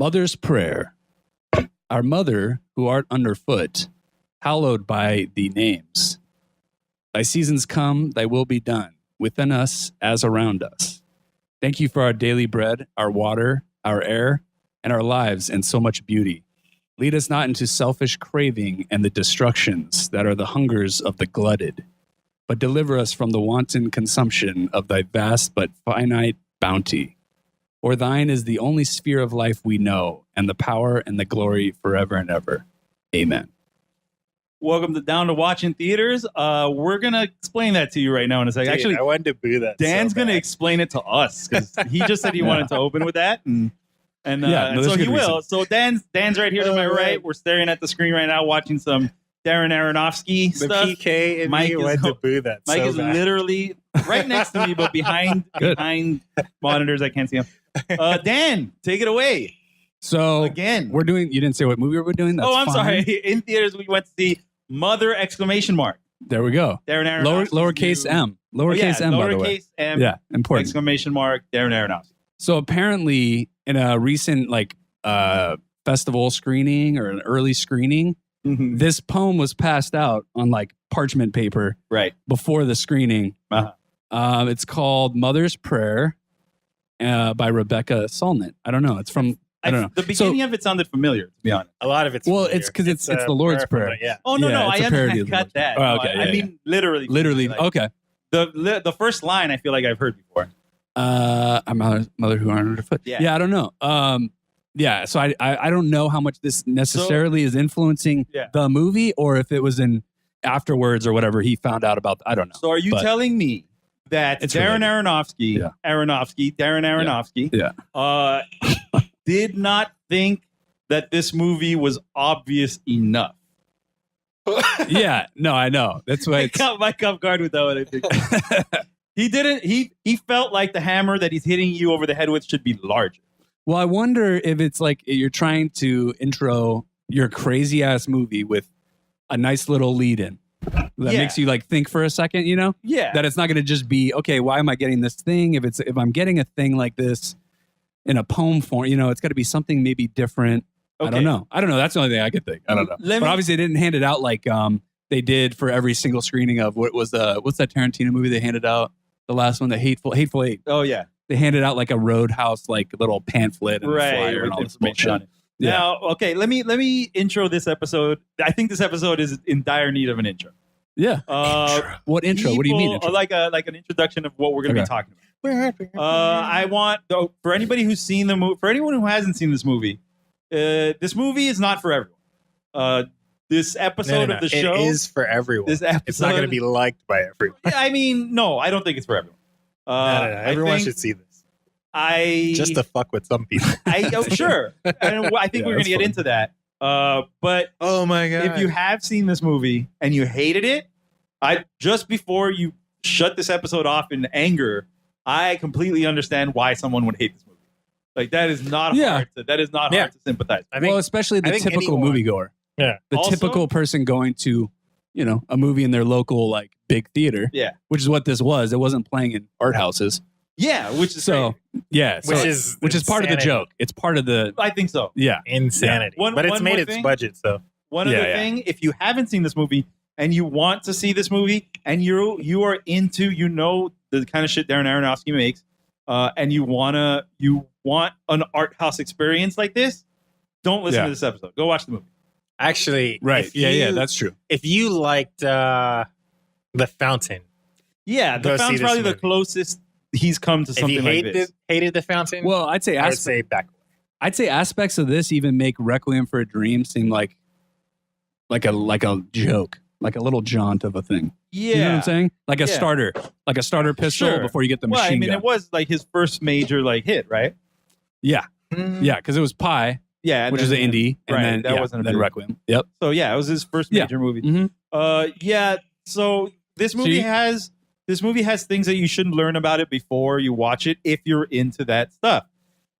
Mother's Prayer. Our mother, who art underfoot, hallowed by thee names. Thy seasons come, thy will be done, within us as around us. Thank you for our daily bread, our water, our air, and our lives, and so much beauty. Lead us not into selfish craving and the destructions that are the hungers of the glutted, but deliver us from the wanton consumption of thy vast but finite bounty. For thine is the only sphere of life we know, and the power and the glory forever and ever. Amen. Welcome to Down to Watch in Theaters. We're going to explain that to you right now in a second. Dude, Actually, I wanted to boo that. Dan's going to explain it to us because he just said he wanted to open with that. And so he will. So Dan's right here to my right. We're staring at the screen right now watching some Darren Aronofsky The stuff. PK and Mike me went to boo that. Mike so is bad. literally right next to me, but behind monitors. I can't see him. Dan, take it away. So Again. we're doing, you didn't say what movie we're doing? That's I'm fine. sorry. In theaters, we went to see Mother ! There we go. Darren Aronofsky. Lowercase m. Lowercase m, by the way. Lowercase m. Yeah, important. Exclamation mark. Darren Aronofsky. So apparently in a recent festival screening or an early screening, this poem was passed out on like parchment paper Right. before the screening. Uh-huh. It's called Mother's Prayer by Rebecca Solnit. I don't know. It's from, I don't know. The beginning of it sounded familiar, to be honest. A lot of it's Well, familiar. it's because it's the Lord's Prayer. Yeah. Oh, no, Yeah, no. it's a parody I of the got Lord's that. Prayer. Oh, No, okay, I yeah, mean, literally. Literally. Like, Okay. The first line I feel like I've heard before. I'm a mother who aren't underfoot. Yeah. I don't know. So I don't know how much this necessarily is influencing the movie, or if it was in afterwards or whatever he found out about. I don't know. So are you telling me that It's Darren related. Aronofsky, did not think that this movie was obvious enough? Yeah, no, I know. That's why I got Mike off guard with that one, I think. He didn't. He felt like the hammer that he's hitting you over the head with should be larger. Well, I wonder if it's like you're trying to intro your crazy ass movie with a nice little lead in that makes you like think for a second, you know? Yeah. That it's not going to just be, okay, why am I getting this thing? If I'm getting a thing like this in a poem form, you know, it's got to be something maybe different. Okay. I don't know. That's the only thing I could think. I don't know. But obviously they didn't hand it out like they did for every single screening of what's that Tarantino movie they handed out? The last one, the Hateful Eight. Oh, yeah. They handed out like a Roadhouse, like little pamphlet and a flyer and all this bullshit on it. Yeah. Now, okay, let me intro this episode. I think this episode is in dire need of an intro. Yeah. What intro? What do you mean? Intro? Like an introduction of what we're going to be talking about. I want for anybody who's seen the movie, for anyone who hasn't seen this movie is not for everyone. This episode of the show is for everyone. This episode, it's not going to be liked by everyone. I mean, no, I don't think it's for everyone. No. Everyone should see this. Just to fuck with some people. Sure. And I think we're going to get into that. But oh my god, if you have seen this movie and you hated it, just before you shut this episode off in anger, I completely understand why someone would hate this movie. Like that is not hard to sympathize. Well, especially the typical moviegoer. Yeah. The typical person going to, a movie in their local like big theater. Yeah. Which is what this was. It wasn't playing in art houses. Yeah, which is which is part of the joke. It's part of the. I think so. Yeah, insanity. But it's made its budget. So one other thing, if you haven't seen this movie and you want to see this movie and you are into the kind of shit Darren Aronofsky makes, and you want an art house experience like this, don't listen to this episode. Go watch the movie. Actually, right? That's true. If you liked The Fountain, The Fountain's probably the closest he's come to something like this. Hated The Fountain? Well, I'd say back away. I'd say aspects of this even make Requiem for a Dream seem like a joke, like a little jaunt of a thing. Yeah, you know what I'm saying? Like a starter pistol before you get the machine gun. It was like his first major hit, right? Yeah, because it was Pi. Yeah, which is an indie, and then wasn't then Requiem. Yep. So it was his first major movie. Mm-hmm. So this movie has things that you should learn about it before you watch it if you're into that stuff.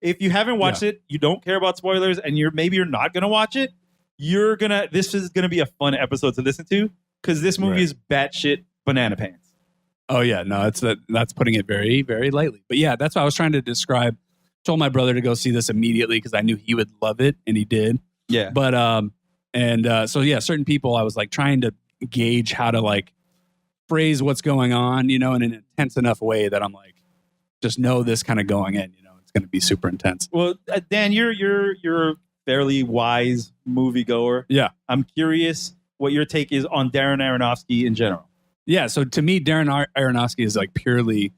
If you haven't watched it, you don't care about spoilers, and you're not gonna watch it. This is gonna be a fun episode to listen to because this movie is batshit banana pants. Oh yeah, no, that's putting it very, very lightly. But yeah, that's what I was trying to describe told my brother to go see this immediately because I knew he would love it, and he did. Yeah. But so yeah, certain people I was like trying to gauge how to like phrase what's going on, in an intense enough way that I'm like, just know this kind of going in, it's going to be super intense. Well, Dan, you're a fairly wise moviegoer. Yeah. I'm curious what your take is on Darren Aronofsky in general. Yeah. So to me, Darren Aronofsky is like purely.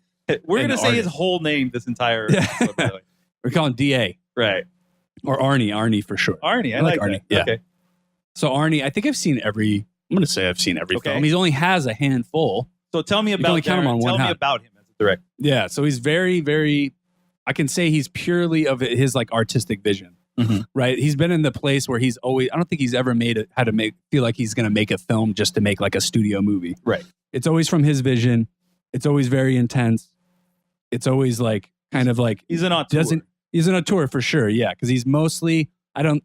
We're going to say his whole name this entire episode, by the way. We call him DA. Right. Or Arnie for short. Arnie. I like Arnie. That. Yeah. Okay. So Arnie, I think I've seen every film. He only has a handful. So tell me about Tell me about him as a director. Yeah. So he's very, very, I can say he's purely of his like artistic vision, right? He's been in the place where he's always, I don't think he's ever feel like he's going to make a film just to make like a studio movie. Right. It's always from his vision. It's always very intense. It's always like, kind of like, he's an auteur. He's an auteur for sure. Yeah. Cause he's mostly, I don't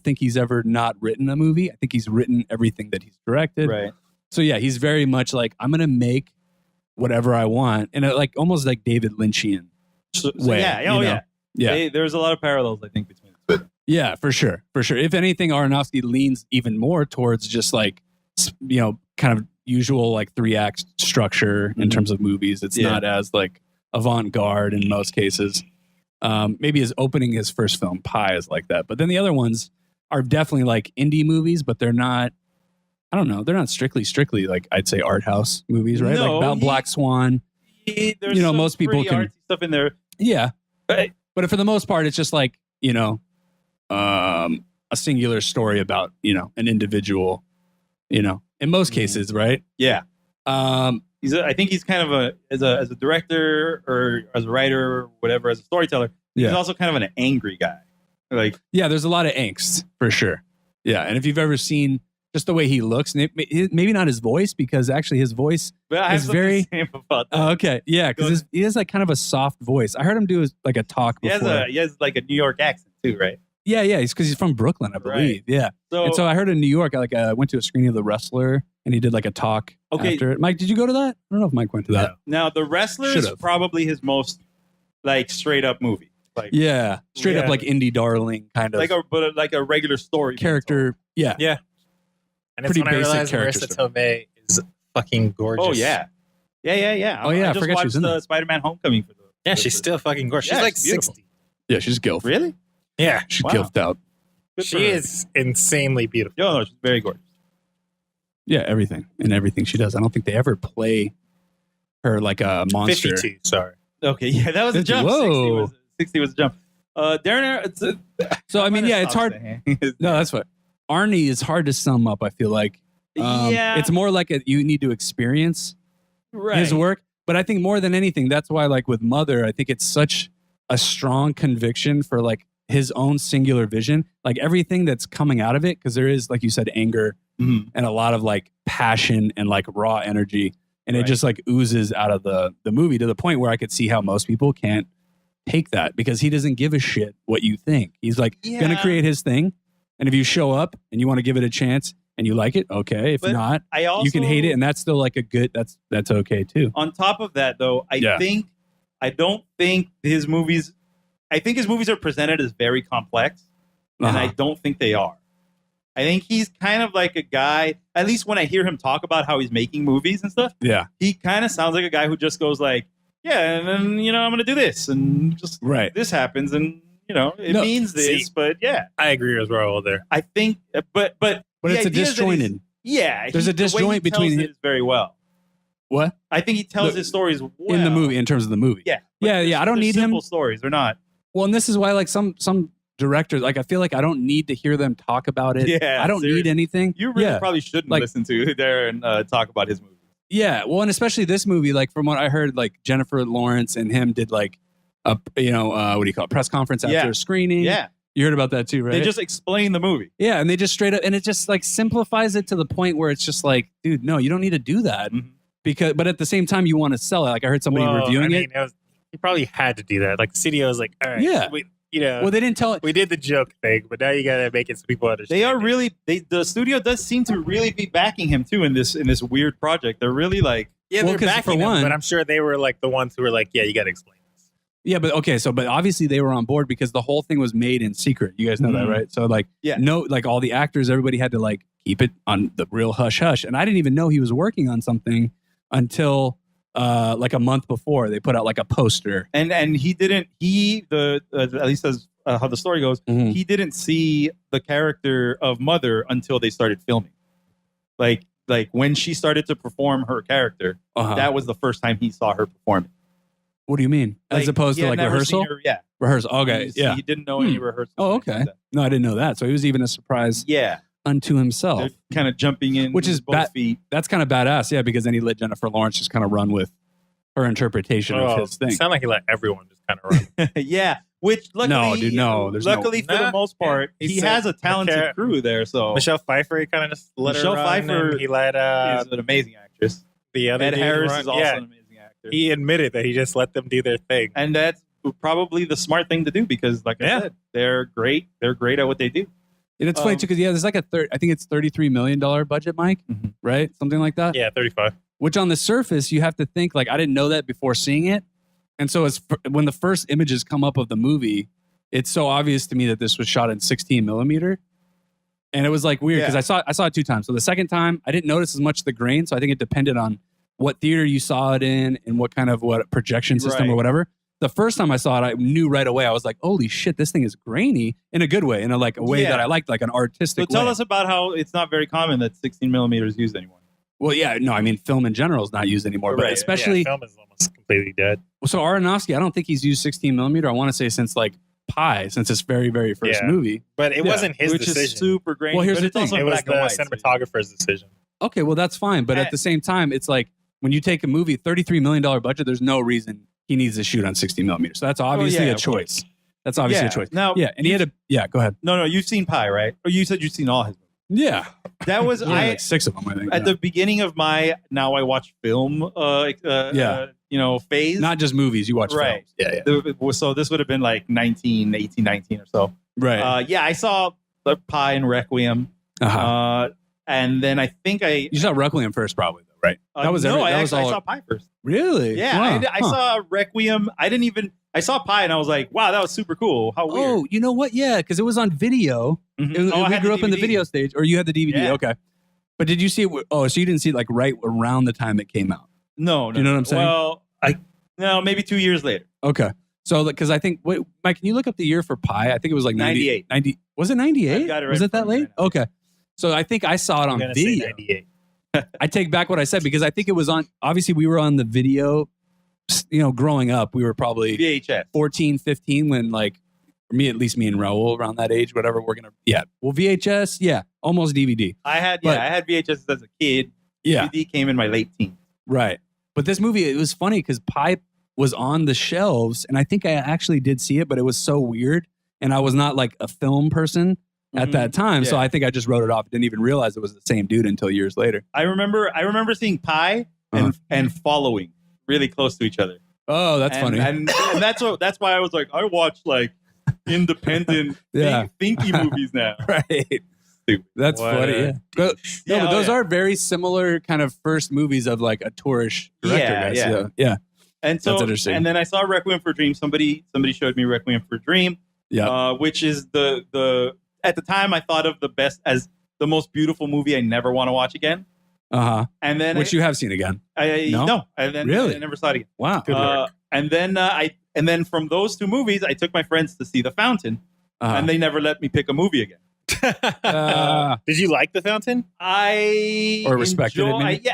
think he's ever not written a movie. I think he's written everything that he's directed. Right. So yeah, he's very much like, I'm going to make whatever I want. And like, almost like David Lynchian way. Yeah. There's a lot of parallels, I think, between the two. Yeah, for sure. If anything, Aronofsky leans even more towards just like, kind of usual like 3-act structure in terms of movies. It's not as like avant-garde in most cases. Maybe his first film, Pi, is like that. But then the other ones are definitely like indie movies, but they're not, I don't know, they're not strictly like I'd say art house movies, right? No, like about Black Swan. There's some most people can artsy stuff in there. Yeah. But for the most part, it's just like, a singular story about, an individual, in most cases, right? Yeah. I think he's kind of as a director or as a writer or whatever, as a storyteller, he's also kind of an angry guy. Like, yeah, there's a lot of angst for sure. Yeah. And if you've ever seen just the way he looks, maybe not his voice, because actually his voice is very. About that. Okay. Yeah. Because he has like kind of a soft voice. I heard him do like a talk before. He has like a New York accent too, right? Yeah. Because he's from Brooklyn, I believe. Right. Yeah. So I heard in New York, I went to a screening of The Wrestler, and he did like a talk after it. Mike, did you go to that? I don't know if Mike went to that. Now, The Wrestler is probably his most like straight up movie. Like, straight up like indie darling kind of like a regular story character. Yeah. And it's when I realized Marissa Tomei is fucking gorgeous. Oh yeah. Oh yeah, I just forgot she was in watched Spider-Man: Homecoming for the. Yeah, she's still fucking gorgeous. She's like 60. Yeah, she's gilf. Really? Yeah, she's gilfed out. She is insanely beautiful. No, she's very gorgeous. Yeah, everything she does. I don't think they ever play her like a monster. 52. Sorry. Okay, yeah, that was a jump. Whoa. 60 was a jump. Darren. So I mean, it's hard. No, that's what. Arnie is hard to sum up, I feel like. It's more like you need to experience his work. But I think more than anything, that's why like with Mother, I think it's such a strong conviction for like his own singular vision. Like everything that's coming out of it, because there is, like you said, anger and a lot of like passion and like raw energy. And it just like oozes out of the movie to the point where I could see how most people can't take that, because he doesn't give a shit what you think. He's like going to create his thing. And if you show up and you want to give it a chance and you like it, okay. If not, you can hate it, and that's still like a good. That's okay too. On top of that, though, I don't think his movies. I think his movies are presented as very complex, and I don't think they are. I think he's kind of like a guy. At least when I hear him talk about how he's making movies and stuff, he kind of sounds like a guy who just goes like, "Yeah, and then I'm going to do this, and just this happens, and." It means this, but yeah. I agree with Raul there. I think, but it's a disjointed. There's a disjoint between it very well. What? I think he tells his stories well. In the movie, in terms of the movie. Yeah. I don't need simple stories. They're not. Well, and this is why like some directors, like I feel like I don't need to hear them talk about it. Yeah. I don't need anything. You really probably shouldn't listen to Darren talk about his movie. Yeah. Well, and especially this movie, like from what I heard, like Jennifer Lawrence and him did like what do you call it? Press conference after a screening. Yeah. You heard about that too, right? They just explain the movie. Yeah. And they just straight up, and it just like simplifies it to the point where it's just like, dude, no, you don't need to do that. But at the same time, you want to sell it. Like I heard somebody reviewing it. He probably had to do that. Like the studio was like, all right. Yeah. Well, they didn't tell it. We did the joke thing, but now you got to make it so people understand. They are really, the studio does seem to really be backing him too in this weird project. They're really like, they're backing him, but I'm sure they were like the ones who were like, yeah, you got to explain. Yeah, but okay, but obviously they were on board because the whole thing was made in secret. You guys know that, right? So like, like all the actors, everybody had to like keep it on the real hush hush. And I didn't even know he was working on something until like a month before they put out like a poster. And he didn't. At least as how the story goes, he didn't see the character of Mother until they started filming. Like when she started to perform her character, that was the first time he saw her performing. What do you mean? As opposed to like rehearsal? Rehearsal. Okay. He didn't know any rehearsal. Oh, okay. No, I didn't know that. So he was even a surprise unto himself. They're kind of jumping in which is both feet. That's kind of badass. Yeah, because then he let Jennifer Lawrence just kind of run with her interpretation of his thing. It sounded like he let everyone just kind of run. Yeah. Which luckily, luckily for the most part, he has a talented crew there. So Michelle Pfeiffer, he kind of just let her run. Michelle Pfeiffer, he let is an amazing actress. The other Ed Harris is also an amazing actor. He admitted that he just let them do their thing, and that's probably the smart thing to do because, like I said, they're great. They're great at what they do. And it's funny too because there's like I think it's $33 million budget, Mike, right? Something like that. Yeah, 35. Which on the surface you have to think like I didn't know that before seeing it, and so when the first images come up of the movie, it's so obvious to me that this was shot in 16 millimeter. And it was like weird because I saw it 2 times. So the second time I didn't notice as much of the grain. So I think it depended on what theater you saw it in and what kind of projection system or whatever. The first time I saw it, I knew right away. I was like, holy shit, this thing is grainy in a good way, in a way that I liked, like an artistic way. So tell us about how it's not very common that 16 millimeter is used anymore. Well, yeah, no, I mean, film in general is not used anymore, but especially film is almost completely dead. So Aronofsky, I don't think he's used 16 millimeter. I want to say since like Pi, since his very, very first movie. But it wasn't his decision. Which is super grainy. Well, here's the thing. It was the cinematographer's decision. Okay, well, that's fine. But at the same time, it's like when you take a movie, $33 million budget, there's no reason he needs to shoot on 60 millimeters. So that's obviously a choice. That's obviously a choice. Now, and he had go ahead. No, you've seen Pi, right? Or you said you've seen all his movies. Yeah. That was like 6 of them, I think. At the beginning of my now I watch film phase. Not just movies, you watch films. Yeah. So this would have been like 19 or so. Right. I saw the Pi and Requiem. And then I think you saw Requiem first, probably though, right? I saw Pi first. Really? Yeah, I saw Requiem. I saw Pi and I was like, wow, that was super cool. How weird. Oh, you know what? Yeah, because it was on video. We grew up in the video stage, or you had the DVD. Yeah. Okay. But did you see it? Oh, so you didn't see it like right around the time it came out? No. Do you know what I'm saying? Well, maybe 2 years later. Okay. So, because I think, wait, Mike, can you look up the year for Pi? I think it was like 98. Was it 98? Got it right. Was it that late? Right. Okay. So I think I saw it on video. 98. I take back what I said because I think it was on, obviously we were on the video, growing up, we were probably VHS 14, 15 when like, me and Raul around that age, whatever, VHS, almost DVD. I had VHS as a kid. Yeah. DVD came in my late teens. Right. But this movie, it was funny because Pi was on the shelves and I think I actually did see it, but it was so weird. And I was not like a film person at that time. So I think I just wrote it off. Didn't even realize it was the same dude until years later. I remember seeing Pi and Following really close to each other. Oh, that's funny. And that's why I was like, I watch like independent thinky movies now. Right. Stupid. That's funny. But those are very similar kind of first movies of like a tourish director. Yeah. And so, that's interesting. And then I saw Requiem for a Dream. Somebody showed me Requiem for a Dream. Yeah. Which is the at the time I thought of the best as the most beautiful movie I never want to watch again. And then you have seen again. No. And then really? I never saw it again. Wow. Good work. And then from those 2 movies, I took my friends to see The Fountain, and they never let me pick a movie again. Did you like The Fountain? I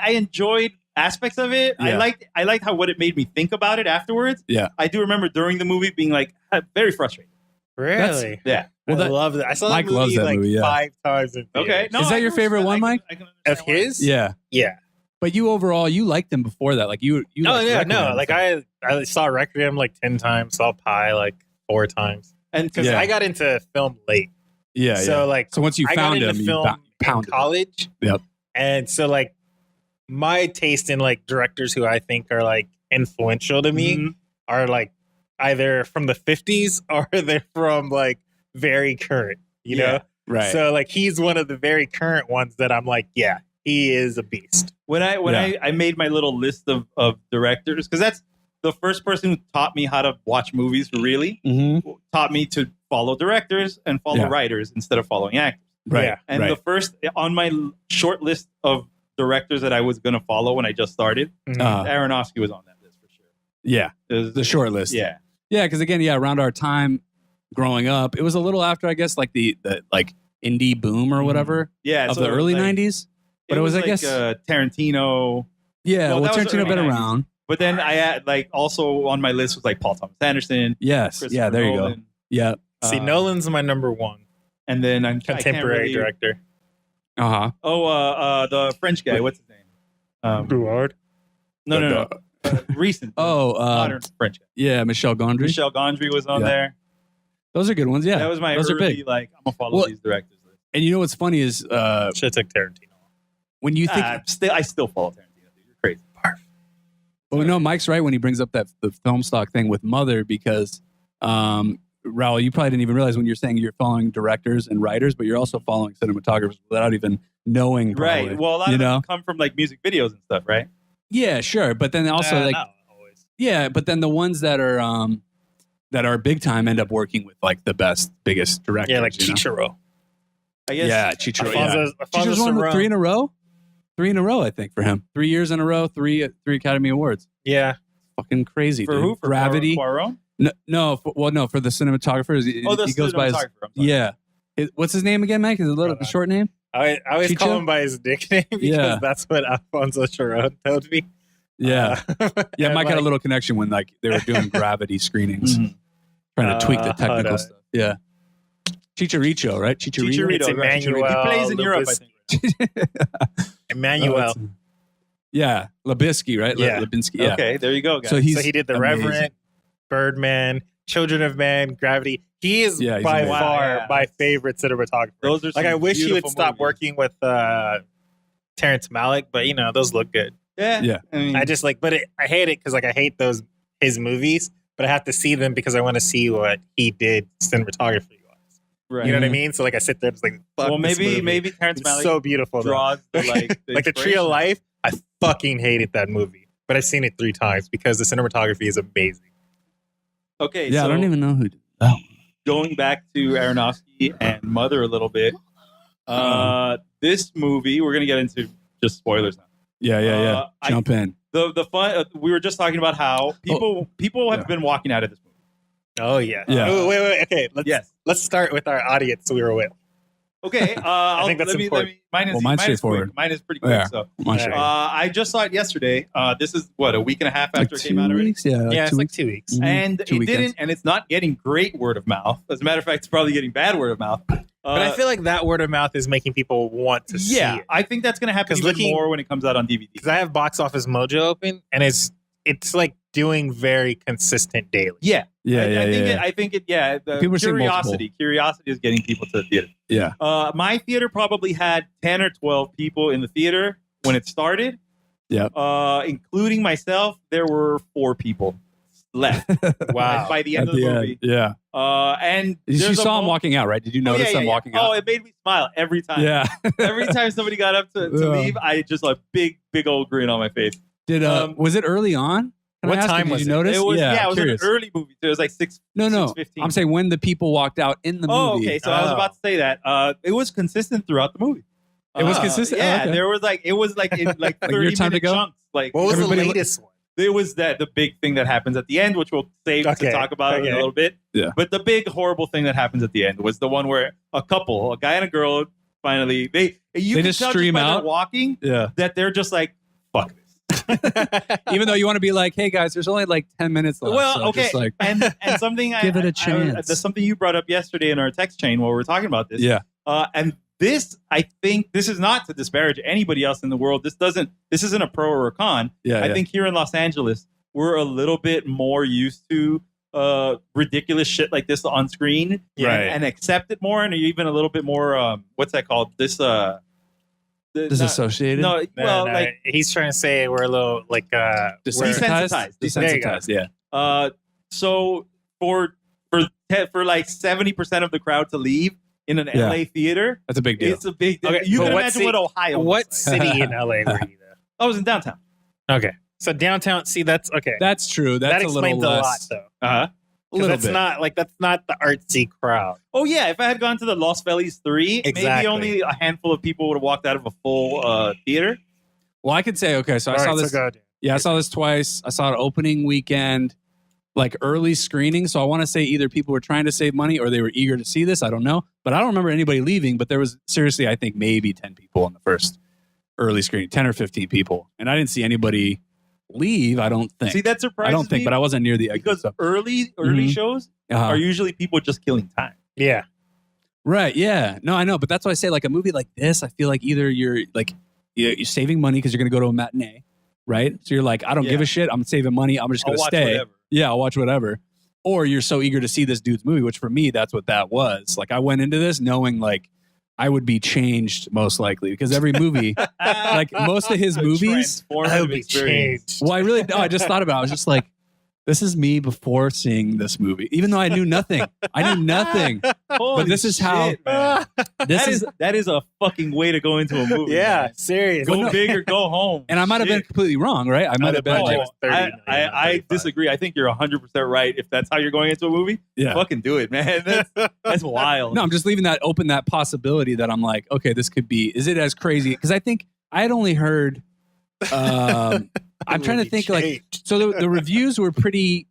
enjoyed aspects of it. Yeah. I liked what it made me think about it afterwards. Yeah. I do remember during the movie being like very frustrated. Really? Well, I love that. I saw Mike that movie loves that movie, 5 times. Okay. No, is that your favorite one, Mike? Of his? Yeah. Yeah. But you overall, you liked him before that. Like you. Like I saw Requiem like 10 times, saw Pi like 4 times. And because I got into film late. Yeah. So so once you found him, you found college. Yep. And so like my taste in like directors who I think are like influential to me are like either from the 50s or they're from like very current, you know? Right. So like he's one of the very current ones that I'm like, yeah, he is a beast. When I made my little list of directors, because the first person who taught me how to watch movies really taught me to follow directors and follow writers instead of following actors. Right. Yeah. And the first on my short list of directors that I was going to follow when I just started, Aronofsky was on that list for sure. Yeah. It was, The short list. Yeah. Yeah, because again, around our time growing up, it was a little after, I guess, like the like indie boom or whatever Yeah. of so the early like, 90s. But it was like, I guess, Tarantino. yeah, well, well that was Tarantino early been 90s. around. But then I had like also on my list was like Paul Thomas Anderson. Yes. Yeah, there you go. Nolan. Yeah. See, Nolan's my number one And then I'm contemporary director. Uh-huh. Oh, the French guy. What's his name? Brouillard. No. Recent. Oh, modern French guy. yeah, Michel Gondry. Michel Gondry was on there. Those are good ones, yeah. That was my Those early, are big. like, I'm going to follow these directors. And you know what's funny is Should have took Tarantino. when you think... I still follow Tarantino. Dude. You're crazy. Well, no, Mike's right when he brings up the film stock thing with Mother because, Raul, you probably didn't even realize when you're saying you're following directors and writers, but you're also following cinematographers without even knowing. Probably, Right. Well, a lot of them come from like music videos and stuff, right? Yeah, sure. But then also like, not always. yeah, but then the ones that are big time end up working with like the biggest directors. Yeah, like Chichiro. I guess. Yeah, Chichiro. Alfonso Chichiro's won Cuarón. 3 in a row. 3 in a row, I think, for him. 3 years in a row, three Academy Awards. Yeah. Fucking crazy. For dude. who? For Gravity. Cuarón? No, for the cinematographers. He goes by his, yeah. What's his name again, Mike? Is it the short name? I always Chicho? call him by his nickname because that's what Alfonso Cuarón told me. Yeah. Yeah, Mike had a little connection when like they were doing Gravity screenings, trying to tweak the technical stuff. Yeah. Chicharito, right? Chicharito. It's Emmanuel. He plays in Europe, I think. Emmanuel. Yeah. Labisky, right? Yeah. Labinski. Yeah. Okay, there you go, guys. So he did The amazing. Reverend, Birdman, Children of Men, Gravity. He is Yeah, he's by amazing. far my favorite cinematographer. Those are like I some wish he would beautiful stop movies. working with Terrence Malick, but you know those look good. Yeah. Yeah. I mean, I just like, but I hate it because like I hate his movies, but I have to see them because I want to see what he did cinematography wise. right. You know what I mean? So like I sit there just like, fuck Well, this movie. maybe Terrence It's Malick so beautiful. though. draws the, like Like the Tree of Life. I fucking hated that movie, but I've seen it 3 times because the cinematography is amazing. Okay, Yeah, so I don't even know who did that one. going back to Aronofsky and Mother a little bit. This movie, we're gonna get into just spoilers now. Yeah. Jump in. The fun. We were just talking about how people have been walking out of this movie. Oh yeah. Yeah. Oh, wait. Okay. Yes. Let's start with our audience we were with. Okay. I think that's important. Mine's straightforward. Mine is pretty quick. Yeah. So, Come on, Yeah. Shay. I just saw it yesterday. This is what, a week and a half Like after it came out 2 already. weeks? Yeah, Yeah, 2 it's like weeks. 2 weeks. Mhm. And 2 it weekends. didn't, and it's not getting great word of mouth. As a matter of fact, it's probably getting bad word of mouth. But I feel like that word of mouth is making people want to see it. I think that's going to happen 'Cause even more when it comes out on DVD. Because I have Box Office Mojo open, and it's like doing very consistent daily. Yeah, Yeah. I think it. Yeah, the People are seeing curiosity is getting people to the theater. Yeah. My theater probably had 10 or 12 people in the theater when it started. Yep. Including myself, there were 4 people left. Wow. By the end of the movie. Yeah. And You there's a saw him mo- walking out, right? Did you notice them walking Oh, out? it made me smile every time. Yeah. Every time somebody got up to Yeah. leave, I just a big old grin on my face. Did was it early on? Can What I ask you, time did was you it? notice? It was yeah, it was curious. an early movie. It was like 6. No. 6:15. I'm saying when the people walked out in the movie. Oh, okay. So I was about to say that. It was consistent throughout the movie. It was consistent? Yeah, Oh, okay. there was it was like in like Like your 30 time to minute go? chunks. Like What was the Everybody- latest one? there was the big thing that happens at the end, which we'll save to Okay, talk about in a okay. little bit. Yeah. But the big horrible thing that happens at the end was the one where a couple, a guy and a girl, finally they can just tell stream by their out? walking Yeah. that they're just like, fuck this. Even though you want to be like, hey guys, there's only like 10 minutes left. Well, so okay, just like, and something Give it a chance. there's something you brought up yesterday in our text chain while we were talking about this. yeah. And this, I think, this is not to disparage anybody else in the world. This isn't a pro or a con. Yeah. I think here in Los Angeles, we're a little bit more used to ridiculous shit like this on screen, Right. and accept it more, and even a little bit more. What's that called? Disassociated? No, well, No, like he's trying to say we're a little like Desensitized. Desensitized, yeah. So for like 70% of the crowd to leave in an Yeah. LA theater, That's a big deal. it's a big deal. Okay, You but can what imagine city- what Ohio what looks like. city in LA were you there? I was in downtown. Okay. So downtown, see, that's okay. That's true. That's that a little explains a lot, less. though. Uh-huh. A little That's bit. that's not the artsy crowd. Oh yeah, if I had gone to the Los Feliz 3, maybe Exactly. only a handful of people would have walked out of a full theater. Well, I could say, okay, so I All saw right, this. so go, Dan. Yeah, I saw this twice. I saw it opening weekend, like early screening. So I want to say either people were trying to save money or they were eager to see this. I don't know. But I don't remember anybody leaving. But there was seriously, I think maybe 10 people in the first early screening, 10 or 15 people. And I didn't see anybody leave, I don't think. See, that surprises I don't think, me but I wasn't near the exit. because So. early Mhm. shows Uh-huh. are usually people just killing time. Yeah. Right. Yeah. No, I know. But that's why I say, like, a movie like this, I feel like either you're like, you're saving money because you're going to go to a matinee, right? So you're like, I don't give a shit. I'm saving money. I'm just I'll going to watch stay. whatever. Yeah, I'll watch whatever. Or you're so eager to see this dude's movie, which for me, that's what that was. Like, I went into this knowing, like, I would be changed most likely because every movie, like most of his movies, I would be changed. well, I really, no, I just thought about it. I was just like, this is me before seeing this movie, even though I knew nothing. I knew nothing. Holy this is how- shit, man. This that is a fucking way to go into a movie. Yeah, man. serious. Go Well, no. big or go home. and I might have been Shit. completely wrong, right? I might have been budget like, was 30 million, not I 35. disagree. I think you're 100% right. If that's how you're going into a movie, yeah. fucking do it, man. That's wild. No, I'm just leaving that open, that possibility that I'm like, okay, this could be, is it as crazy? Because I think I had only heard, I'm trying to think like, so the reviews were pretty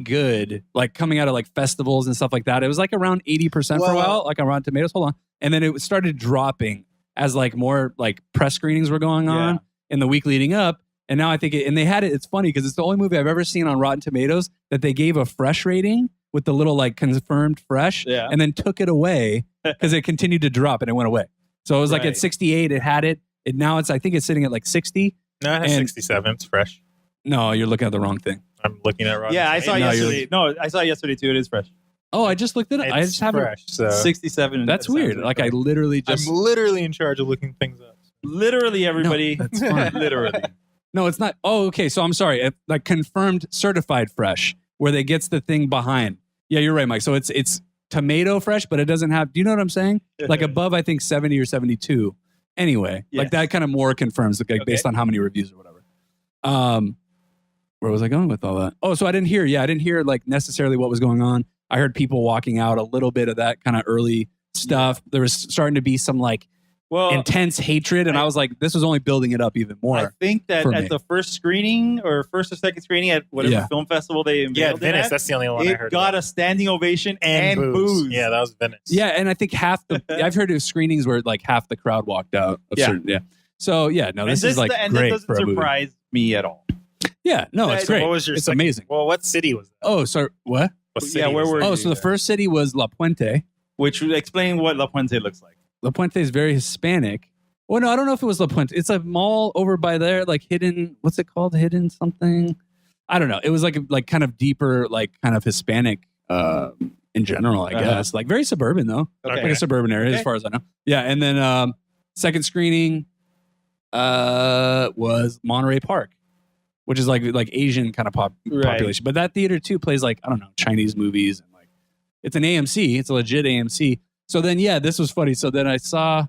good, like coming out of like festivals and stuff like that. It was like around 80% for a while, like on Rotten Tomatoes. Hold on. And then it started dropping as like more like press screenings were going on in the week leading up. And now I think and they had it. It's funny because it's the only movie I've ever seen on Rotten Tomatoes that they gave a fresh rating with the little like confirmed fresh and then took it away because it continued to drop and it went away. So it was like at 68, it had it. And now I think it's sitting at like 60. No, it has 67. It's fresh. No, you're looking at the wrong thing. I'm looking at Rotten Yeah, I saw it Tomatoes. yesterday. No, I saw it yesterday too. It is fresh. Oh, I just looked it up. I It's just haven't. fresh. So 67. That's weird. Like I literally just. I'm literally in charge of looking things up. literally everybody. No, that's fine. Literally. No, it's not. Oh, okay. So I'm sorry. Like confirmed certified fresh, where they gets the thing behind. Yeah, you're right, Mike. So it's tomato fresh, but it doesn't have. Do you know what I'm saying? Like above, I think 70 or 72. Anyway, like that kind of more confirms, like based on how many reviews or whatever. Where was I going with all that? Oh, so I didn't hear. Yeah, I didn't hear like necessarily what was going on. I heard people walking out, a little bit of that kind of early stuff. There was starting to be some like intense hatred, and I was like, this was only building it up even more. I think that for at me. the first screening or first or second screening at whatever film festival they Yeah, unveiled it Venice. at, That's the only one I it heard. got about. a standing ovation and booze. booze. Yeah, that was Venice. Yeah, and I think half the I've heard of screenings where like half the crowd walked out. Of certain, So yeah, no, this is like and great that for doesn't a movie. surprise me at all. Yeah, no, it's great. What was your it's second- amazing. Well, what city was that? Oh, sorry, what? What Yeah, city where was were that? you? Oh, so the first city was La Puente. Which would explain what La Puente looks like. La Puente is very Hispanic. Well, no, I don't know if it was La Puente. It's a mall over by there, like hidden. What's it called? Hidden something. I don't know. It was like kind of deeper, like kind of Hispanic in general, I guess. Like very suburban though, Okay. like a suburban area as far as I know. Yeah, and then second screening was Monterey Park, which is like Asian kind of population. But that theater too plays like I don't know Chinese movies and like it's an AMC. It's a legit AMC. So then this was funny. So then I saw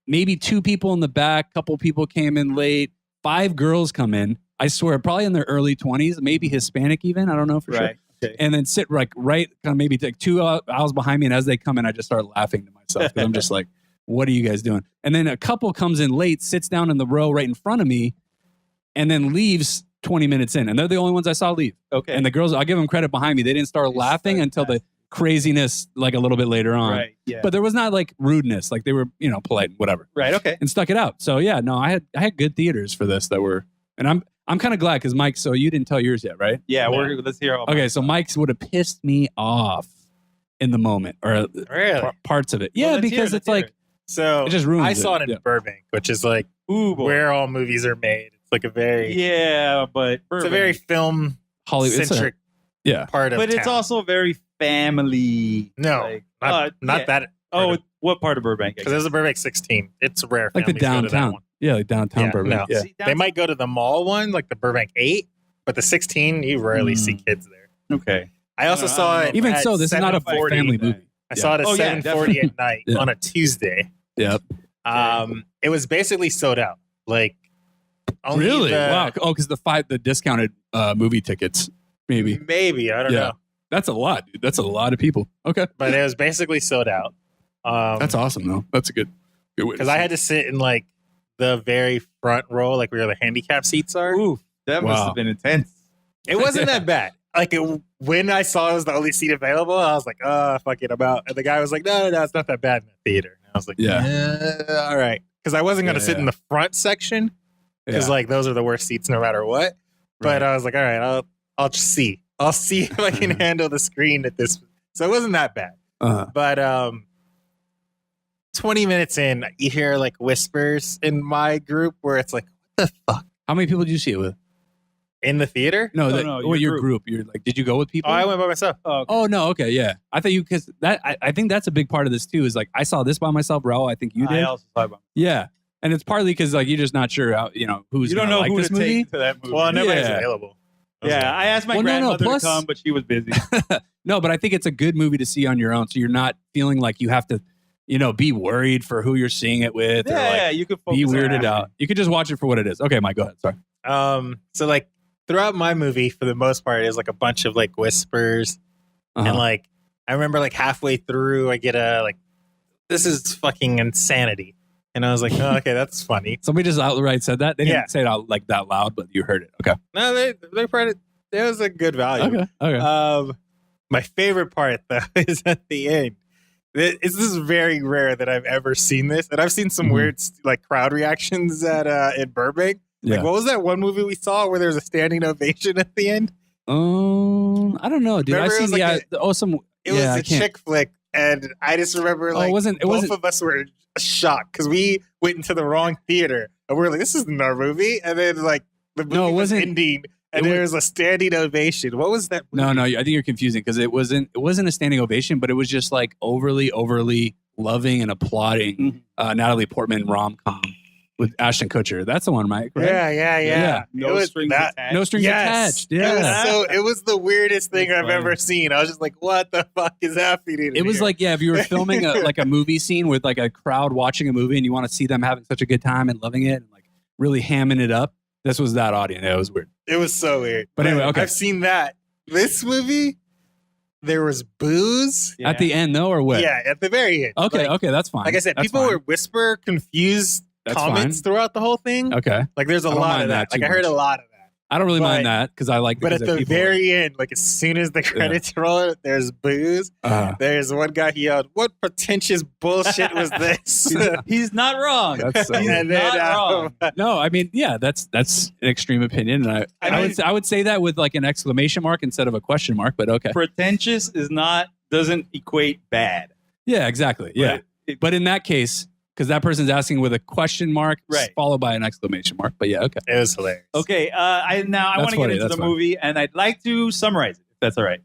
maybe 2 people in the back, couple people came in late, 5 girls come in. I swear, probably in their early 20s, maybe Hispanic even. I don't know for sure. Okay. And then sit right kind of maybe like 2 aisles behind me. And as they come in, I just start laughing to myself because I'm just like, what are you guys doing? And then a couple comes in late, sits down in the row right in front of me, and then leaves 20 minutes in. And they're the only ones I saw leave. Okay. And the girls, I'll give them credit behind me. They didn't start laughing until the craziness like a little bit later on. Right. Yeah. But there was not like rudeness. Like they were, polite and whatever. Right. Okay. And stuck it out. So yeah, no, I had good theaters for this that were, and I'm kind of glad because Mike, so you didn't tell yours yet, right? Yeah. Let's hear all. Okay, so Mike's would have pissed me off in the moment or Really? parts of it. Well, Yeah, let's hear because it, it's let's hear like, it. So it just ruins I it. saw it in Yeah. Burbank, which is like Ooh, boy. where all movies are made. It's like a very but it's a very film Hollywood. It's centric yeah. part of But it's town. also very family. No, like, not yeah. that. Oh, what part of Burbank? Because there's a Burbank 16. It's rare. Like the families go to that downtown. one. Yeah, like downtown Yeah, Burbank. no. Yeah. See, They might go to the mall one, like the Burbank 8, but the 16, you rarely see kids there. Okay. I also I saw don't it. know. Even at so, this is not a 7:40. family movie. I saw it at Oh, yeah, 7:40 at night Yeah. on a Tuesday. Yep. It was basically sold out. Like Only Really? the- Wow. Oh, because the discounted movie tickets, maybe. Maybe. I don't Yeah. know. That's a lot, dude. That's a lot of people. Okay. But it was basically sold out. That's awesome, though. That's a good way. Because I had to sit in like the very front row, like where the handicap seats are. Ooh, that must Wow. have been intense. It wasn't Yeah. that bad. Like when I saw it was the only seat available, I was like, fuck it, I'm out. And the guy was like, no, it's not that bad in the theater. And I was like, Yeah. all right. Because I wasn't going to Yeah, sit in the front section because like those are the worst seats no matter what. But I was like, all right, I'll just see. I'll see if I can handle the screen at this. So it wasn't that bad. But 20 minutes in, you hear like whispers in my group where it's like, what the fuck? How many people did you see it with? In the theater? No, your your group. You're like, did you go with people? Oh, I went by myself. Oh no, okay, yeah. I thought you because that I think that's a big part of this too. Is like I saw this by myself, Raul. I think you did. I also saw it. Yeah, and it's partly because like you're just not sure how who's You don't gonna know like who this to movie. take to that movie. Well, nobody's Yeah. available. Yeah, I asked my Well, no, grandmother plus- to come, but she was busy. No, but I think it's a good movie to see on your own, so you're not feeling like you have to, be worried for who you're seeing it with, or yeah, like you could focus be on weirded that. out. You could just watch it for what it is. Okay, Mike, go ahead. Sorry. So like throughout my movie, for the most part, is like a bunch of like whispers. Uh-huh. And like I remember like halfway through I get a like, this is fucking insanity. And I was like, oh, okay, that's funny. Somebody just outright said that. They didn't Yeah. say it out like that loud, but you heard it. Okay. No, they probably it was a good value. Okay. My favorite part though is at the end. This is very rare that I've ever seen this, and I've seen some Mhm. weird like crowd reactions at in Burbank. Yeah. Like, what was that one movie we saw where there was a standing ovation at the end? I don't know, dude. Remember I it seen was like some. It yeah, I was a can't- chick flick, and I just remember like it wasn't. both of us were shocked because we went into the wrong theater, and we were like, "This isn't our movie." And then like the movie No, it was wasn't- ending, and it there was a standing ovation. What was that? No, movie? no. I think you're confusing because it wasn't a standing ovation, but it was just like overly loving and applauding Natalie Portman rom com with Ashton Kutcher. That's the one, Mike. Right? Yeah. Yeah. It was strings that. attached. No strings attached. Yeah. It was the weirdest thing That's I've funny. ever seen. I was just like, what the fuck is happening? It was here? like, if you were filming a movie scene with like a crowd watching a movie and you want to see them having such a good time and loving it and like really hamming it up. This was that audience. Yeah, it was weird. it was so weird. But anyway, okay. I've seen that. This movie, there was booze. Yeah. At the end, though, or what? Yeah, at the very end. Okay, Like, okay, that's fine. like I said, That's people fine. would whisper confused That's comments throughout the whole thing. Okay. Like there's a I don't lot mind of that. that Like too I heard much. a lot of that. I don't really But- mind that because I like. But at because the people very end, like as soon as the credits roll, there's booze. There's one guy he yelled, "What pretentious bullshit was this?" He's not wrong. That's so He's And then, not wrong. no, I mean, yeah, that's an extreme opinion, and I would say that with like an exclamation mark instead of a question mark. But okay, Pretentious doesn't equate bad. yeah, exactly, yeah. But in that case, because that person's asking with a question mark, Right. followed by an exclamation mark. But yeah, okay. It was hilarious. Okay, I want That's to get funny, into that's the fine. movie, and I'd like to summarize it, if that's all right.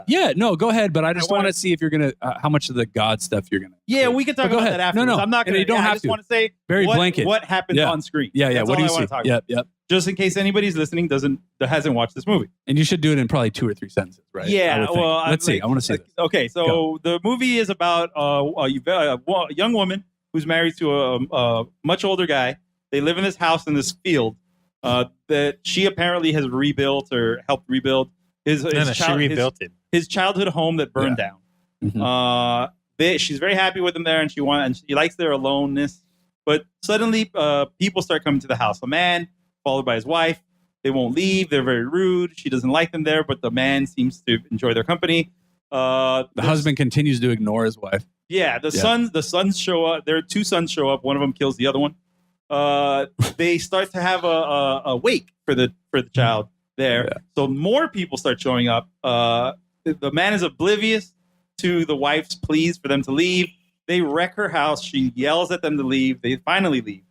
Yeah, no, go ahead. But I just I wanna- want to see if you're gonna how much of the God stuff you're gonna. Yeah, include. we can talk But go about ahead. that afterwards. No, I'm not and going you don't I have just to. want to say Very blanket. what happens Yeah. on screen. Yeah, That's what do all you I want see? to talk Yep, about. yep. Just in case anybody's listening hasn't watched this movie. And you should do it in probably 2 or 3 sentences, right? Yeah, I would think. well, Let's see. I want to see this. Okay, so the movie is about a young woman who's married to a much older guy. They live in this house in this field that she apparently has rebuilt or helped rebuild. She rebuilt it. His childhood home that burned down. Mhm. She's very happy with him there, and she likes their aloneness. But suddenly, people start coming to the house. A man, followed by his wife. They won't leave. They're very rude. She doesn't like them there, but the man seems to enjoy their company. The husband continues to ignore his wife. Yeah, the sons show up. There are 2 sons show up. One of them kills the other one. They start to have a wake for the child there. Yeah. So more people start showing up. The man is oblivious to the wife's pleas for them to leave. They wreck her house. She yells at them to leave. They finally leave,